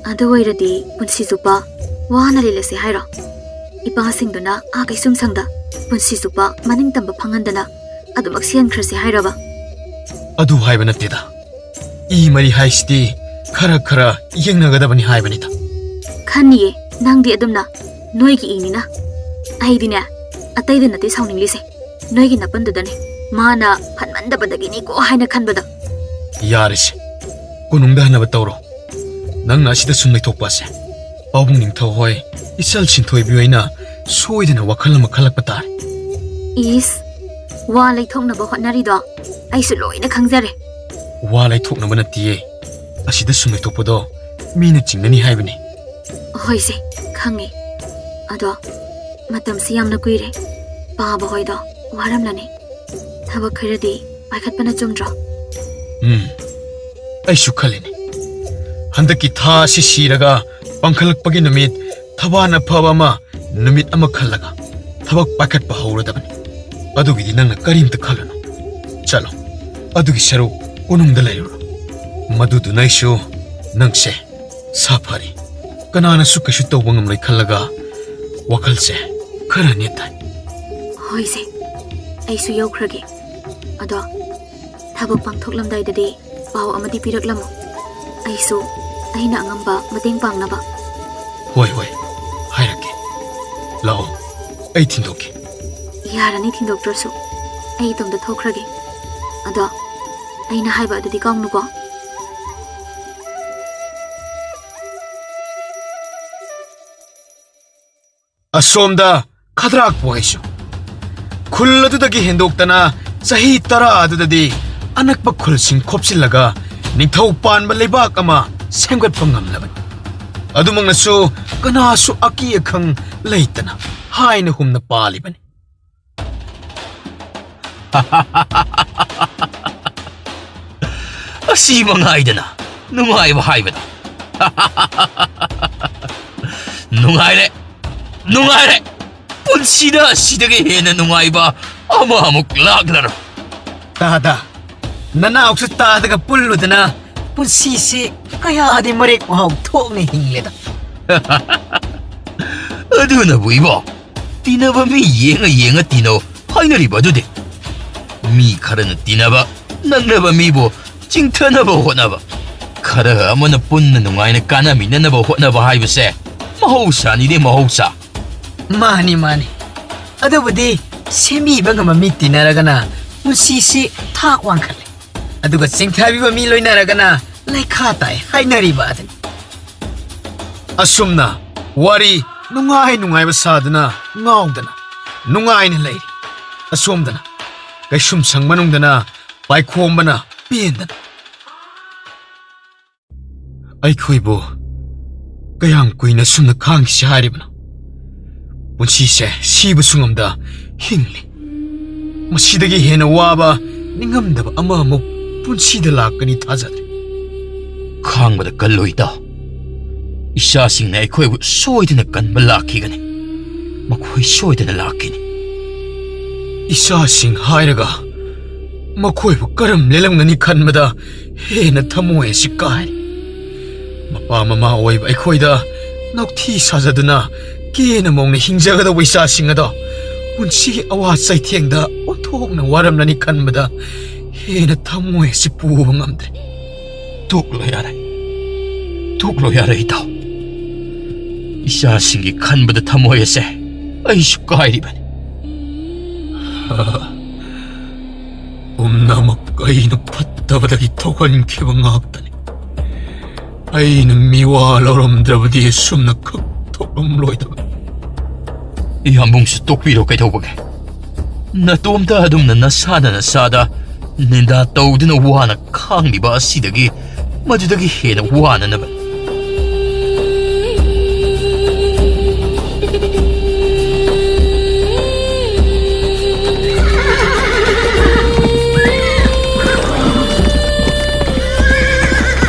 ꯑꯗꯨ ꯑꯣꯏꯔꯗꯤ ꯄꯨꯟꯁꯤ ꯆꯨꯞꯄ ꯋꯥꯅ ꯂꯩꯂꯁꯦ ꯍꯥꯏꯔꯣ ꯏꯄꯥꯁꯤꯡꯗꯨꯅ ꯀꯩꯁꯨꯝ ꯁꯪꯗ ꯄꯨꯟꯁꯤ ꯆꯨꯞꯄ ꯃꯅꯤꯡ ꯇꯝꯕ ꯐꯪꯍꯟꯗꯅ ꯑꯗꯨꯃꯛ ꯁꯦꯟꯈ꯭ꯔꯁꯦ ꯍꯥꯏꯔꯕ? ꯑꯗꯨ ꯍꯥꯏꯕ ꯅꯠꯇꯦꯗ. ꯏ ꯃꯔꯤ ꯍꯥꯏꯁꯤꯗꯤ ꯈꯔ ꯌꯦꯡꯅꯒꯗꯕꯅꯤ ꯍꯥꯏꯕꯅꯤꯗ. ꯈꯟꯅꯤꯌꯦ ꯅꯪꯗꯤ ꯑꯗꯨꯝꯅ ꯅꯣꯏꯒꯤ ꯏꯅꯤꯅ. ꯑꯩꯗꯤꯅꯦ ꯑꯇꯩꯗ ꯅꯠꯇꯦ ꯁꯥꯎꯅꯤꯡꯂꯤꯁꯦ. ꯅꯣꯏꯒꯤ ꯅꯄꯟꯗꯨꯗꯅꯦ. ꯃꯥꯅ ꯐꯟꯃꯟꯗꯕꯗꯒꯤꯅꯤꯀꯣ ꯍꯥꯏꯅ ꯈꯟꯕꯗ. ꯌꯥꯔꯤꯁꯦ. ꯀꯣꯅꯨꯡꯗ ꯍꯟꯅꯕ ꯇꯧꯔꯣ. ꯅꯪꯅ ꯑꯁꯤꯗ ꯁꯨꯝ ꯂꯩꯊꯣꯛꯄꯁꯦ ꯄꯥꯕꯨꯡ ꯅꯤꯡꯊꯧ ꯍꯣꯏ ꯏꯆꯜ ꯁꯤꯟꯊꯣꯏꯕꯤ ꯍꯣꯏꯅ ꯁꯣꯏꯗꯅ ꯋꯥꯈꯜ ꯑꯃ ꯈꯜꯂꯛꯄ ꯇꯥꯔꯦ. ꯏꯁ ꯋꯥ ꯂꯩꯊꯣꯛꯅꯕ ꯍꯣꯠꯅꯔꯤꯗꯣ ꯑꯩꯁꯨ ꯂꯣꯏꯅ ꯈꯪꯖꯔꯦ. ꯋꯥ ꯂꯩꯊꯣꯛꯅꯕ ꯅꯠꯇꯤꯌꯦ. ꯑꯁꯤꯗ ꯁꯨꯝ ꯂꯩꯊꯣꯛꯄꯗꯣ ꯃꯤꯅ ꯆꯤꯡꯅꯅꯤ ꯍꯥꯏꯕꯅꯤ. ꯍꯣꯏꯁꯦ ꯈꯪꯉꯦ. ꯑꯗꯣ ꯃꯇꯝꯁꯤ ꯌꯥꯝꯅ ꯀꯨꯏꯔꯦ. ꯄꯥꯕ ꯍꯣꯏꯗꯣ ꯋꯥꯔꯝꯂꯅꯤ. ꯊꯕꯛ ꯈꯔꯗꯤ ꯄꯥꯏꯈꯠꯄꯅ ꯆꯨꯝꯗ꯭ꯔꯣ? ꯑꯩꯁꯨ ꯈꯜꯂꯤꯅꯤ. ꯍꯟꯗꯛꯀꯤ ꯊꯥ ꯑꯁꯤ ꯁꯤꯔꯒ ꯄꯥꯡꯈꯠꯂꯛꯄꯒꯤ ꯅꯨꯃꯤꯠ ꯊꯕꯥꯟ ꯑꯐꯕ ꯑꯃ ꯅꯨꯃꯤꯠ ꯑꯃ ꯈꯜꯂꯒ ꯊꯕꯛ ꯄꯥꯏꯈꯠꯄ ꯍꯧꯔꯗꯕꯅꯤ. ꯑꯗꯨꯒꯤꯗꯤ ꯅꯪꯅ ꯀꯔꯤꯝꯇ ꯈꯜꯂꯨꯅꯨ. ꯆꯠꯂꯣ. ꯑꯗꯨꯒꯤ ꯁꯔꯨꯛ ꯀꯣꯅꯨꯡꯗ ꯂꯩꯔꯨꯔꯣ. ꯃꯗꯨꯗꯨꯅ ꯑꯩꯁꯨ ꯅꯪꯁꯦ ꯁꯥꯐꯔꯤ ꯀꯅꯥꯅꯁꯨ ꯀꯩꯁꯨ ꯇꯧꯕ ꯉꯝꯂꯣꯏ ꯈꯜꯂꯒ ꯋꯥꯈꯜꯁꯦ ꯈꯔ ꯅꯦꯠꯊꯥꯏ. ꯍꯣꯏꯁꯦ ꯑꯩꯁꯨ ꯌꯧꯈ꯭ꯔꯒꯦ. ꯑꯗꯣ ꯊꯕꯛ ꯄꯥꯡꯊꯣꯛꯂꯝꯗꯥꯏꯗꯗꯤ ꯄꯥꯎ ꯑꯃꯗꯤ ꯄꯤꯔꯛꯂꯝꯃꯨ. ꯑꯩꯁꯨ ꯑꯩꯅ ꯑꯉꯝꯕ ꯃꯇꯦꯡ ꯄꯥꯡꯅꯕ. ꯍꯣꯏ ꯍꯥꯏꯔꯛꯀꯦ. ꯂꯥꯛꯑꯣ ꯑꯩ ꯊꯤꯟꯗꯣꯛꯀꯦ. ꯌꯥꯔꯅꯤ ꯊꯤꯟꯗꯣꯛꯇ꯭ꯔꯁꯨ ꯑꯩ ꯏꯇꯣꯝꯇ ꯊꯣꯛꯈ꯭ꯔꯒꯦ. ꯑꯗꯣ ꯑꯩꯅ ꯍꯥꯏꯕ ꯑꯗꯨꯗꯤ ꯀꯥꯎꯅꯨꯀꯣ. ꯑꯁꯣꯝꯗ ꯈꯗ꯭ꯔꯥꯛꯄꯨ ꯍꯥꯏꯁꯨ ꯈꯨꯜ ꯑꯗꯨꯗꯒꯤ ꯍꯦꯟꯗꯣꯛꯇꯅ ꯆꯍꯤ 10 ꯑꯗꯨꯗꯗꯤ ꯑꯅꯛꯄ ꯈꯨꯜꯁꯤꯡ ꯈꯣꯞꯆꯤꯜꯂꯒ ꯅꯤꯡꯊꯧ ꯄꯥꯟꯕ ꯂꯩꯕꯥꯛ ꯑꯃ ꯁꯦꯝꯒꯠꯄ ꯉꯝꯂꯕꯅꯤ. ꯑꯗꯨꯃꯛꯅꯁꯨ ꯀꯅꯥꯁꯨ ꯑꯀꯤ ꯑꯈꯪ ꯂꯩꯇꯅ ꯍꯥꯏꯅ ꯍꯨꯝꯅ ꯄꯥꯜꯂꯤꯕꯅꯤ. ꯑꯁꯤ ꯃꯉꯥꯏꯗꯅ ꯅꯨꯡꯉꯥꯏꯕ ꯍꯥꯏꯕꯗ. ꯅꯨꯡꯉꯥꯏꯔꯦ. ꯄꯨꯟꯁꯤꯗ ꯑꯁꯤꯗꯒꯤ ꯍꯦꯟꯅ ꯅꯨꯡꯉꯥꯏꯕ ꯑꯃꯨꯛ ꯂꯥꯛꯂꯔꯣꯏ. ꯇꯥꯗ ꯅꯅꯥꯎꯁꯨ ꯇꯥꯗꯒ ꯄꯨꯜꯂꯨꯗꯅ ꯄꯨꯟꯁꯤꯁꯦ ꯀꯌꯥꯗꯤ ꯃꯔꯦꯛ ꯃꯍꯥꯎ ꯊꯣꯛꯅ ꯍꯤꯡꯂꯦꯗ. ꯑꯗꯨꯅꯕꯨ ꯏꯕꯣ ꯇꯤꯟꯅꯕ ꯃꯤ ꯌꯦꯡꯉ ꯇꯤꯟꯅꯧ ꯍꯥꯏꯅꯔꯤꯕ ꯑꯗꯨꯗꯤ. ꯃꯤ ꯈꯔꯅ ꯇꯤꯟꯅꯕ ꯅꯪꯅꯕ ꯃꯤꯕꯨ ꯆꯤꯡꯊꯅꯕ ꯍꯣꯠꯅꯕ, ꯈꯔ ꯑꯃꯅ ꯄꯨꯟꯅ ꯅꯨꯡꯉꯥꯏꯅ ꯀꯥꯟꯅꯃꯤꯟꯅꯅꯕ ꯍꯣꯠꯅꯕ ꯍꯥꯏꯕꯁꯦ ꯃꯍꯧꯁꯥꯅꯤꯅꯦ ꯃꯍꯧꯁꯥ. ꯃꯥꯅꯤ. ꯑꯗꯨꯕꯨꯗꯤ ꯁꯦꯝꯕꯤꯕ ꯉꯝꯕ ꯃꯤ ꯇꯤꯟꯅꯔꯒꯅ ꯄꯨꯟꯁꯤꯁꯤ ꯊꯥꯛ ꯋꯥꯡꯈꯠꯂꯦ. ꯑꯗꯨꯒ ꯆꯤꯡꯊꯕꯤꯕ ꯃꯤ ꯂꯣꯏꯅꯔꯒꯅ ꯂꯩꯈꯥ ꯇꯥꯏ ꯍꯥꯏꯅꯔꯤꯕ ꯑꯗꯨꯅꯤ. ꯑꯁꯨꯝꯅ ꯋꯥꯔꯤ ꯅꯨꯡꯉꯥꯏꯕ ꯁꯥꯗꯨꯅ ꯉꯥꯎꯗꯅ ꯅꯨꯡꯉꯥꯏꯅ ꯂꯩꯔꯤ. ꯑꯁꯣꯝꯗꯅ ꯀꯩꯁꯨꯝꯁꯪ ꯃꯅꯨꯡꯗꯅ ꯄꯥꯏꯈꯣꯝꯕꯅ ꯄꯦꯟꯗꯅ. ꯑꯩꯈꯣꯏꯕꯨ ꯀꯌꯥꯝ ꯀꯨꯏꯅ ꯁꯨꯝꯅ ꯈꯥꯡꯈꯤꯁꯤ ꯍꯥꯏꯔꯤꯕꯅꯣ? ꯄꯨꯟꯁꯤꯁꯦ ꯁꯤꯕꯁꯨ ꯉꯝꯗ ꯍꯤꯡꯂꯤ. ꯃꯁꯤꯗꯒꯤ ꯍꯦꯟꯅ ꯋꯥꯕ ꯅꯤꯡꯉꯝꯗꯕ ꯑꯃꯃꯨꯛ ꯄꯨꯟꯁꯤꯗ ꯂꯥꯛꯀꯅꯤ ꯊꯥꯖꯗ꯭ꯔꯦ. ꯈꯥꯡꯕꯗ ꯀꯜꯂꯣꯏꯗ. ꯏꯆꯥꯁꯤꯡꯅ ꯑꯩꯈꯣꯏꯕꯨ ꯁꯣꯏꯗꯅ ꯀꯟꯕ ꯂꯥꯛꯈꯤꯒꯅꯤ. ꯃꯈꯣꯏ ꯁꯣꯏꯗꯅ ꯂꯥꯛꯈꯤꯅꯤ. ꯏꯆꯥꯁꯤꯡ ꯍꯥꯏꯔꯒ ꯃꯈꯣꯏꯕꯨ ꯀꯔꯝ ꯂꯦꯜꯂꯝꯒꯅꯤ ꯈꯟꯕꯗ ꯍꯦꯟꯅ ꯊꯃꯣꯏ ꯑꯁꯤ ꯀꯥꯏꯔꯤ. ꯃꯄꯥ ꯃꯃꯥ ꯑꯣꯏꯕ ꯑꯩꯈꯣꯏꯗ ꯅꯧꯊꯤ ꯁꯥꯖꯗꯨꯅ ꯀꯦꯅ ꯃꯧꯅ ꯍꯤꯡꯖꯒꯗꯧꯕ ꯏꯆꯥꯁꯤꯡ ꯑꯗꯣ ꯄꯨꯟꯁꯤꯒꯤ ꯑꯋꯥ ꯆꯩꯊꯦꯡꯗ ꯑꯣꯟꯊꯣꯛꯅ ꯋꯥꯔꯝꯂꯅꯤ ꯈꯟꯕꯗ ꯍꯦꯟꯅ ꯊꯃꯣꯏ ꯑꯁꯤ ꯄꯨꯕ ꯉꯝꯗ꯭ꯔꯦ. ꯇꯣꯛꯂꯣ ꯌꯥꯔꯦ ꯏꯇꯥꯎ. ꯏꯆꯥꯁꯤꯡꯒꯤ ꯈꯟꯕꯗ ꯊꯃꯣꯏ ꯑꯁꯦ ꯑꯩꯁꯨ ꯀꯥꯏꯔꯤꯕꯅꯤ. ꯄꯨꯝꯅꯃꯛ ꯑꯩꯅ ꯐꯠꯇꯕꯗꯒꯤ ꯊꯣꯛꯍꯟꯈꯤꯕ ꯉꯥꯛꯇꯅꯤ. ꯑꯩꯅ ꯃꯤꯋꯥ ꯂꯧꯔꯝꯗ꯭ꯔꯕꯗꯤ ꯁꯨꯝꯅ ꯈꯛ ꯊꯣꯛꯂꯝꯂꯣꯏꯗꯕ. ꯌꯥꯝꯕꯨꯡꯁꯨ ꯇꯣꯛꯄꯤꯔꯣ ꯀꯩꯗꯧꯕꯒꯦ. ꯅꯇꯣꯝꯇ ꯑꯗꯨꯝꯅ ꯅꯁꯥꯗ ꯅꯤꯟꯗꯥ ꯇꯧꯗꯨꯅ ꯋꯥꯅ ꯈꯥꯡꯂꯤꯕ ꯑꯁꯤꯗꯒꯤ ꯃꯗꯨꯗꯒꯤ ꯍꯦꯟꯅ ꯋꯥꯅꯅꯕ.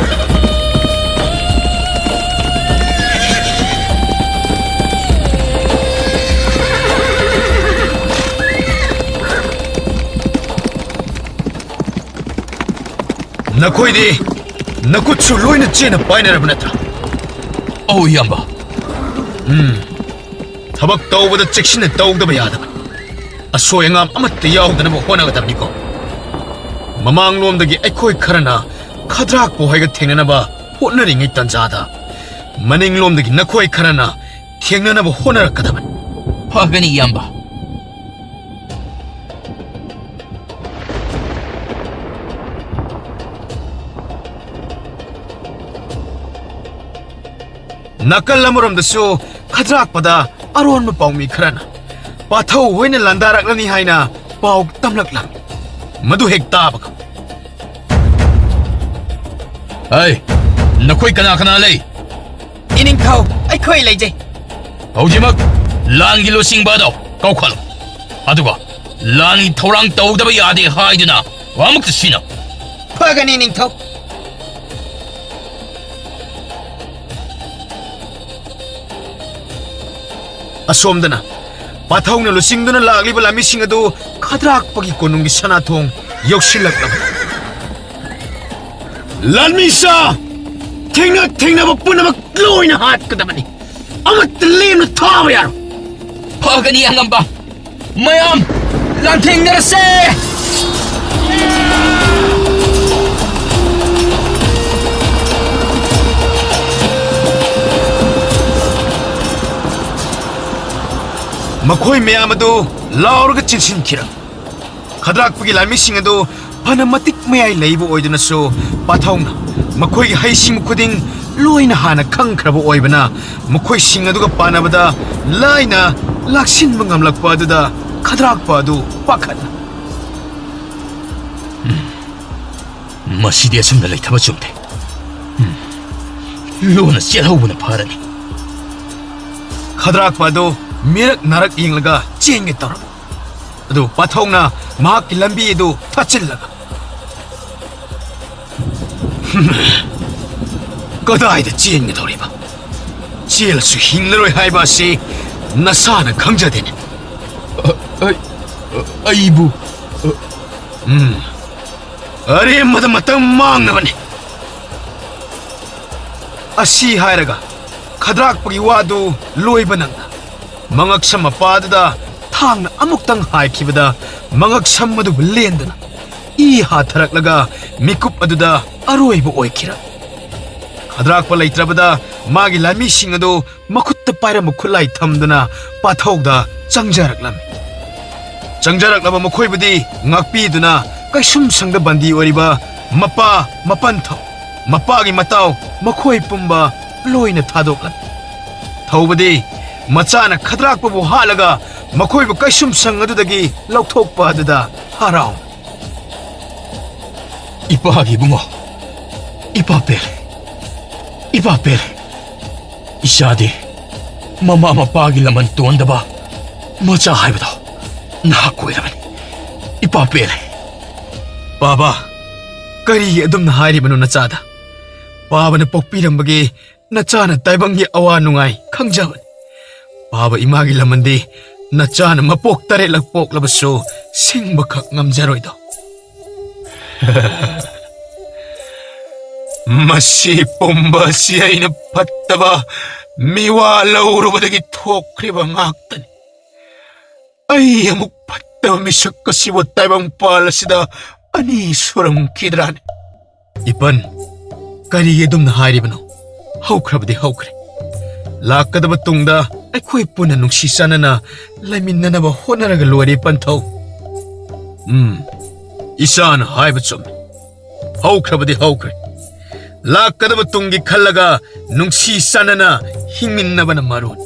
ꯅꯈꯣꯏꯗꯤ ꯅꯈꯨꯠꯁꯨ ꯂꯣꯏꯅ ꯆꯦꯅ ꯄꯥꯏꯅꯔꯕ ꯅꯠꯇ꯭ꯔꯥ? ꯑꯧ ꯏꯌꯥꯝꯕ. ꯊꯕꯛ ꯇꯧꯕꯗ ꯆꯦꯛꯁꯤꯟꯅ ꯇꯧꯗꯕ ꯌꯥꯗꯕ. ꯑꯁꯣꯏ ꯑꯉꯥꯝ ꯑꯃꯠꯇ ꯌꯥꯎꯗꯅꯕ ꯍꯣꯠꯅꯒꯗꯕꯅꯤꯀꯣ ꯃꯃꯥꯡꯂꯣꯝꯗꯒꯤ ꯑꯩꯈꯣꯏ ꯈꯔꯅ ꯈꯗ꯭ꯔꯥꯛꯄ ꯍꯣꯏꯒ ꯊꯦꯡꯅꯅꯕ ꯍꯣꯠꯅꯔꯤꯉꯩ ꯇꯥꯟꯖꯥꯗ ꯃꯅꯤꯡꯂꯣꯝꯗꯒꯤ ꯅꯈꯣꯏ ꯈꯔꯅ ꯊꯦꯡꯅꯅꯕ ꯍꯣꯠꯅꯔꯛꯀꯗꯕꯅꯤ ꯐꯒꯅꯤ ꯏꯌꯥꯝꯕ ꯅꯥꯀꯜ ꯑꯃꯔꯣꯝꯗꯁꯨ ꯈꯗ꯭ꯔꯥꯛꯄꯗ ꯑꯔꯣꯟꯕ ꯄꯥꯎꯃꯤ ꯈꯔꯅ ꯄꯥꯊꯧ ꯍꯣꯏꯅ ꯂꯥꯟꯗꯥꯔꯛꯂꯅꯤ ꯍꯥꯏꯅ ꯄꯥꯎ ꯇꯝꯂꯛꯂꯝꯃꯤ ꯃꯗꯨ ꯍꯦꯛ ꯇꯥꯕꯒ ꯑꯩ ꯅꯈꯣꯏ ꯀꯅꯥ ꯀꯅꯥ ꯂꯩ 이닝타오 ꯑꯩꯈꯣꯏ ꯂꯩꯖꯩ ꯍꯧꯖꯤꯛꯃꯛ ꯂꯥꯟꯒꯤ ꯂꯨꯆꯤꯡꯕꯗꯣ ꯀꯧꯈꯠꯂꯨ ꯑꯗꯨꯒ ꯂꯥꯟꯒꯤ ꯊꯧꯔꯥꯡ ꯇꯧꯗꯕ ꯌꯥꯗꯦ ꯍꯥꯏꯗꯨꯅ ꯑꯃꯨꯛꯇ ꯁꯤꯅ ꯐꯒꯅꯤ ꯅꯤꯡꯊꯧ ꯑꯁꯣꯝꯗꯅ ꯄꯥꯊꯧꯅ ꯂꯨꯆꯤꯡꯗꯨꯅ ꯂꯥꯛꯂꯤꯕ ꯂꯥꯟꯃꯤꯁꯤꯡ ꯑꯗꯨ ꯈꯗ꯭ꯔꯥꯛꯄꯒꯤ ꯀꯣꯅꯨꯡꯒꯤ ꯁꯅꯥꯊꯣꯡ ꯌꯧꯁꯤꯜꯂꯛꯂꯕ ꯂꯥꯟꯃꯤꯁꯥ ꯊꯦꯡꯅꯕ ꯄꯨꯝꯅꯃꯛ ꯂꯣꯏꯅ ꯍꯥꯠꯀꯗꯕꯅꯤ ꯑꯃꯠꯇ ꯂꯦꯝꯅ ꯊꯥꯕ ꯌꯥꯔꯣꯏ ꯐꯒꯅꯤ ꯑꯉꯝꯕ ꯃꯌꯥꯝ ꯂꯥꯟꯊꯦꯡꯅꯔꯁꯦ ꯃꯈꯣꯏ ꯃꯌꯥꯝ ꯑꯗꯨ ꯂꯥꯎꯔꯒ ꯆꯤꯟꯁꯤꯟꯈꯤꯔ ꯈꯗ꯭ꯔꯥꯛꯄꯒꯤ ꯂꯥꯟꯃꯤꯁꯤꯡ ꯑꯗꯨ ꯐꯅ ꯃꯇꯤꯛ ꯃꯌꯥꯏ ꯂꯩꯕ ꯑꯣꯏꯗꯨꯅꯁꯨ ꯄꯥꯊꯧꯅ ꯃꯈꯣꯏꯒꯤ ꯍꯩꯁꯤꯡꯕ ꯈꯨꯗꯤꯡ ꯂꯣꯏꯅ ꯍꯥꯟꯅ ꯈꯪꯈ꯭ꯔꯕ ꯑꯣꯏꯕꯅ ꯃꯈꯣꯏꯁꯤꯡ ꯑꯗꯨꯒ ꯄꯥꯅꯕꯗ ꯂꯥꯏꯅ ꯂꯥꯛꯁꯤꯟꯕ ꯉꯝꯂꯛꯄ ꯑꯗꯨꯗ ꯈꯗ꯭ꯔꯥꯛꯄ ꯑꯗꯨ ꯄꯥꯈꯠꯅ ꯃꯁꯤꯗꯤ ꯑꯁꯨꯝꯅ ꯂꯩꯊꯕ ꯆꯨꯝꯗꯦ ꯂꯣꯟꯅ ꯆꯦꯜꯍꯧꯕꯅ ꯐꯔꯅꯤ ꯈꯗ꯭ꯔꯥꯛꯄ ꯑꯗꯨ ꯃꯤꯔꯛ ꯅꯥꯔꯛ ꯌꯦꯡꯂꯒ ꯆꯦꯟꯒꯦ ꯇꯧꯔꯝꯃꯤ ꯑꯗꯨ ꯄꯥꯊꯧꯅ ꯃꯍꯥꯛꯀꯤ ꯂꯝꯕꯤ ꯑꯗꯨ ꯊꯠꯆꯤꯜꯂꯒ ꯀꯗꯥꯏꯗ ꯆꯦꯟꯒꯗꯧꯔꯤꯕ ꯆꯦꯜꯂꯁꯨ ꯍꯤꯡꯂꯔꯣꯏ ꯍꯥꯏꯕ ꯑꯁꯤ ꯅꯁꯥꯅ ꯈꯪꯖꯗꯦꯅꯦ ꯑꯩꯕꯨ ꯑꯔꯦꯝꯕꯗ ꯃꯇꯝ ꯃꯥꯡꯅꯕꯅꯤ ꯑꯁꯤ ꯍꯥꯏꯔꯒ ꯈꯗ꯭ꯔꯥꯛꯄꯒꯤ ꯋꯥꯗꯨ ꯂꯣꯏꯕ ꯅꯪꯅ ꯃꯉꯛꯁꯝ ꯃꯄꯥꯗꯨꯗ ꯊꯥꯡꯅ ꯑꯃꯨꯛꯇꯪ ꯍꯥꯏꯈꯤꯕꯗ ꯃꯉꯛꯁꯝ ꯑꯗꯨꯕꯨ ꯂꯦꯟꯗꯨꯅ ꯏ ꯍꯥꯊꯔꯛꯂꯒ ꯃꯤꯀꯨꯞ ꯑꯗꯨꯗ ꯑꯔꯣꯏꯕ ꯑꯣꯏꯈꯤꯔ ꯈꯗ꯭ꯔꯥꯛꯄ ꯂꯩꯇ꯭ꯔꯕꯗ ꯃꯥꯒꯤ ꯂꯥꯟꯃꯤꯁꯤꯡ ꯑꯗꯨ ꯃꯈꯨꯠꯇ ꯄꯥꯏꯔꯝꯕ ꯈꯨꯠꯂꯥꯏ ꯊꯝꯗꯨꯅ ꯄꯥꯊꯧꯗ ꯆꯪꯖꯔꯛꯂꯕ ꯃꯈꯣꯏꯕꯨꯗꯤ ꯉꯥꯛꯄꯤꯗꯨꯅ ꯀꯩꯁꯨꯝꯁꯪꯗ ꯕꯟꯗꯤ ꯑꯣꯏꯔꯤꯕ ꯃꯄꯥ ꯃꯄꯟꯊꯧ ꯃꯄꯥꯒꯤ ꯃꯇꯥꯎ ꯃꯈꯣꯏ ꯄꯨꯝꯕ ꯂꯣꯏꯅ ꯊꯥꯗꯣꯛꯂꯝꯃꯤ ꯊꯧꯕꯗꯤ ꯃꯆꯥꯅ ꯈꯗ꯭ꯔꯥꯛꯄꯕꯨ ꯍꯥꯠꯂꯒ ꯃꯈꯣꯏꯕꯨ ꯀꯩꯁꯨꯝꯁꯪ ꯑꯗꯨꯗꯒꯤ ꯂꯧꯊꯣꯛꯄ ꯑꯗꯨꯗ ꯍꯔꯥꯎ 이빠하기 붕어 이빠벨 이샤디 마마마 빠길라만 또한다바 뭐자 하이브도 나하고이라면 이빠벨 바바 ꯀꯔꯤ ꯑꯗꯨꯝꯅ ꯍꯥꯏꯔꯤꯕꯅꯣ ꯅꯆꯥꯗ ꯄꯥꯕꯅ ꯄꯣꯛꯄꯤꯔꯝꯕꯒꯤ ꯅꯆꯥꯅ ꯇꯥꯏꯕꯪꯒꯤ ꯑꯋꯥ ꯅꯨꯡꯉꯥꯏ ꯈꯪꯖꯕꯅꯤ ꯄꯥꯕ ꯏꯃꯥꯒꯤ ꯂꯃꯟꯗꯤ ꯅꯆꯥꯅ ꯃꯄꯣꯛ ꯇꯔꯦꯠꯂꯛ ꯄꯣꯛꯂꯕꯁꯨ ꯁꯤꯡꯕꯈꯛ ꯉꯝꯖꯔꯣꯏꯗꯣ ꯃꯁꯤ ꯄꯨꯝꯕ ꯑꯁꯤ ꯑꯩꯅ ꯐꯠꯇꯕ ꯃꯤꯋꯥ ꯂꯧꯔꯨꯕꯗꯒꯤ ꯊꯣꯛꯈ꯭ꯔꯤꯕ ꯉꯥꯛꯇꯅꯤ ꯑꯩ ꯑꯃꯨꯛ ꯐꯠꯇꯕ ꯃꯤꯁꯛ ꯑꯁꯤꯕꯨ ꯇꯥꯏꯕꯪꯄꯥꯜ ꯑꯁꯤꯗ ꯑꯅꯤ ꯁꯨꯔꯝꯈꯤꯗ꯭ꯔꯥꯅꯤ ꯏꯄꯟ ꯀꯔꯤꯒꯤ ꯑꯗꯨꯝꯅ ꯍꯥꯏꯔꯤꯕꯅꯣ ꯍꯧꯈ꯭ꯔꯕꯗꯤ ꯍꯧꯈ꯭ꯔꯦ ꯂꯥꯛꯀꯗꯕ ꯇꯨꯡꯗ ꯑꯩꯈꯣꯏ ꯄꯨꯟꯅ ꯅꯨꯡꯁꯤ ꯆꯥꯟꯅꯅ ꯂꯩꯃꯤꯟꯅꯅꯕ ꯍꯣꯠꯅꯔꯒ ꯂꯣꯏꯔꯦ ꯄꯟꯊꯧ ꯏꯁꯥꯅ ꯍꯥꯏꯕ ꯆꯨꯝꯃꯤ ꯍꯧꯈ꯭ꯔꯕꯗꯤ ꯍꯧꯈ꯭ꯔꯦ ꯂꯥꯛꯀꯗꯕ ꯇꯨꯡꯒꯤ ꯈꯜꯂꯒ ꯅꯨꯡꯁꯤ ꯆꯥꯟꯅꯅ ꯍꯤꯡꯃꯤꯟꯅꯕꯅ ꯃꯔꯨꯅꯤ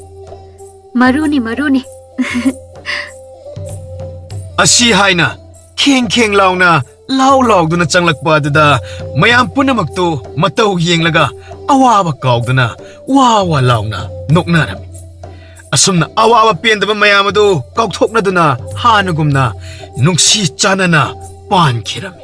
ꯑꯁꯤ ꯍꯥꯏꯅ ꯈꯦꯡ ꯂꯥꯎꯅ ꯂꯥꯎꯗꯨꯅ ꯆꯪꯂꯛꯄ ꯑꯗꯨꯗ ꯃꯌꯥꯝ ꯄꯨꯝꯅꯃꯛꯇꯨ ꯃꯇꯧ ꯌꯦꯡꯂꯒ ꯑꯋꯥꯕ ꯀꯥꯎꯗꯨꯅ ꯋꯥ ꯂꯥꯎꯅ ꯅꯣꯛꯅꯔꯝꯃꯤ ꯑꯁꯨꯝꯅ ꯑꯋꯥꯕ ꯄꯦꯟꯗꯕ ꯃꯌꯥꯝ ꯑꯗꯨ ꯀꯥꯎꯊꯣꯛꯅꯗꯨꯅ ꯍꯥꯟꯅꯒꯨꯝꯅ ꯅꯨꯡꯁꯤ ꯆꯥꯟꯅꯅ ꯄꯥꯟꯈꯤꯔꯝꯃꯤ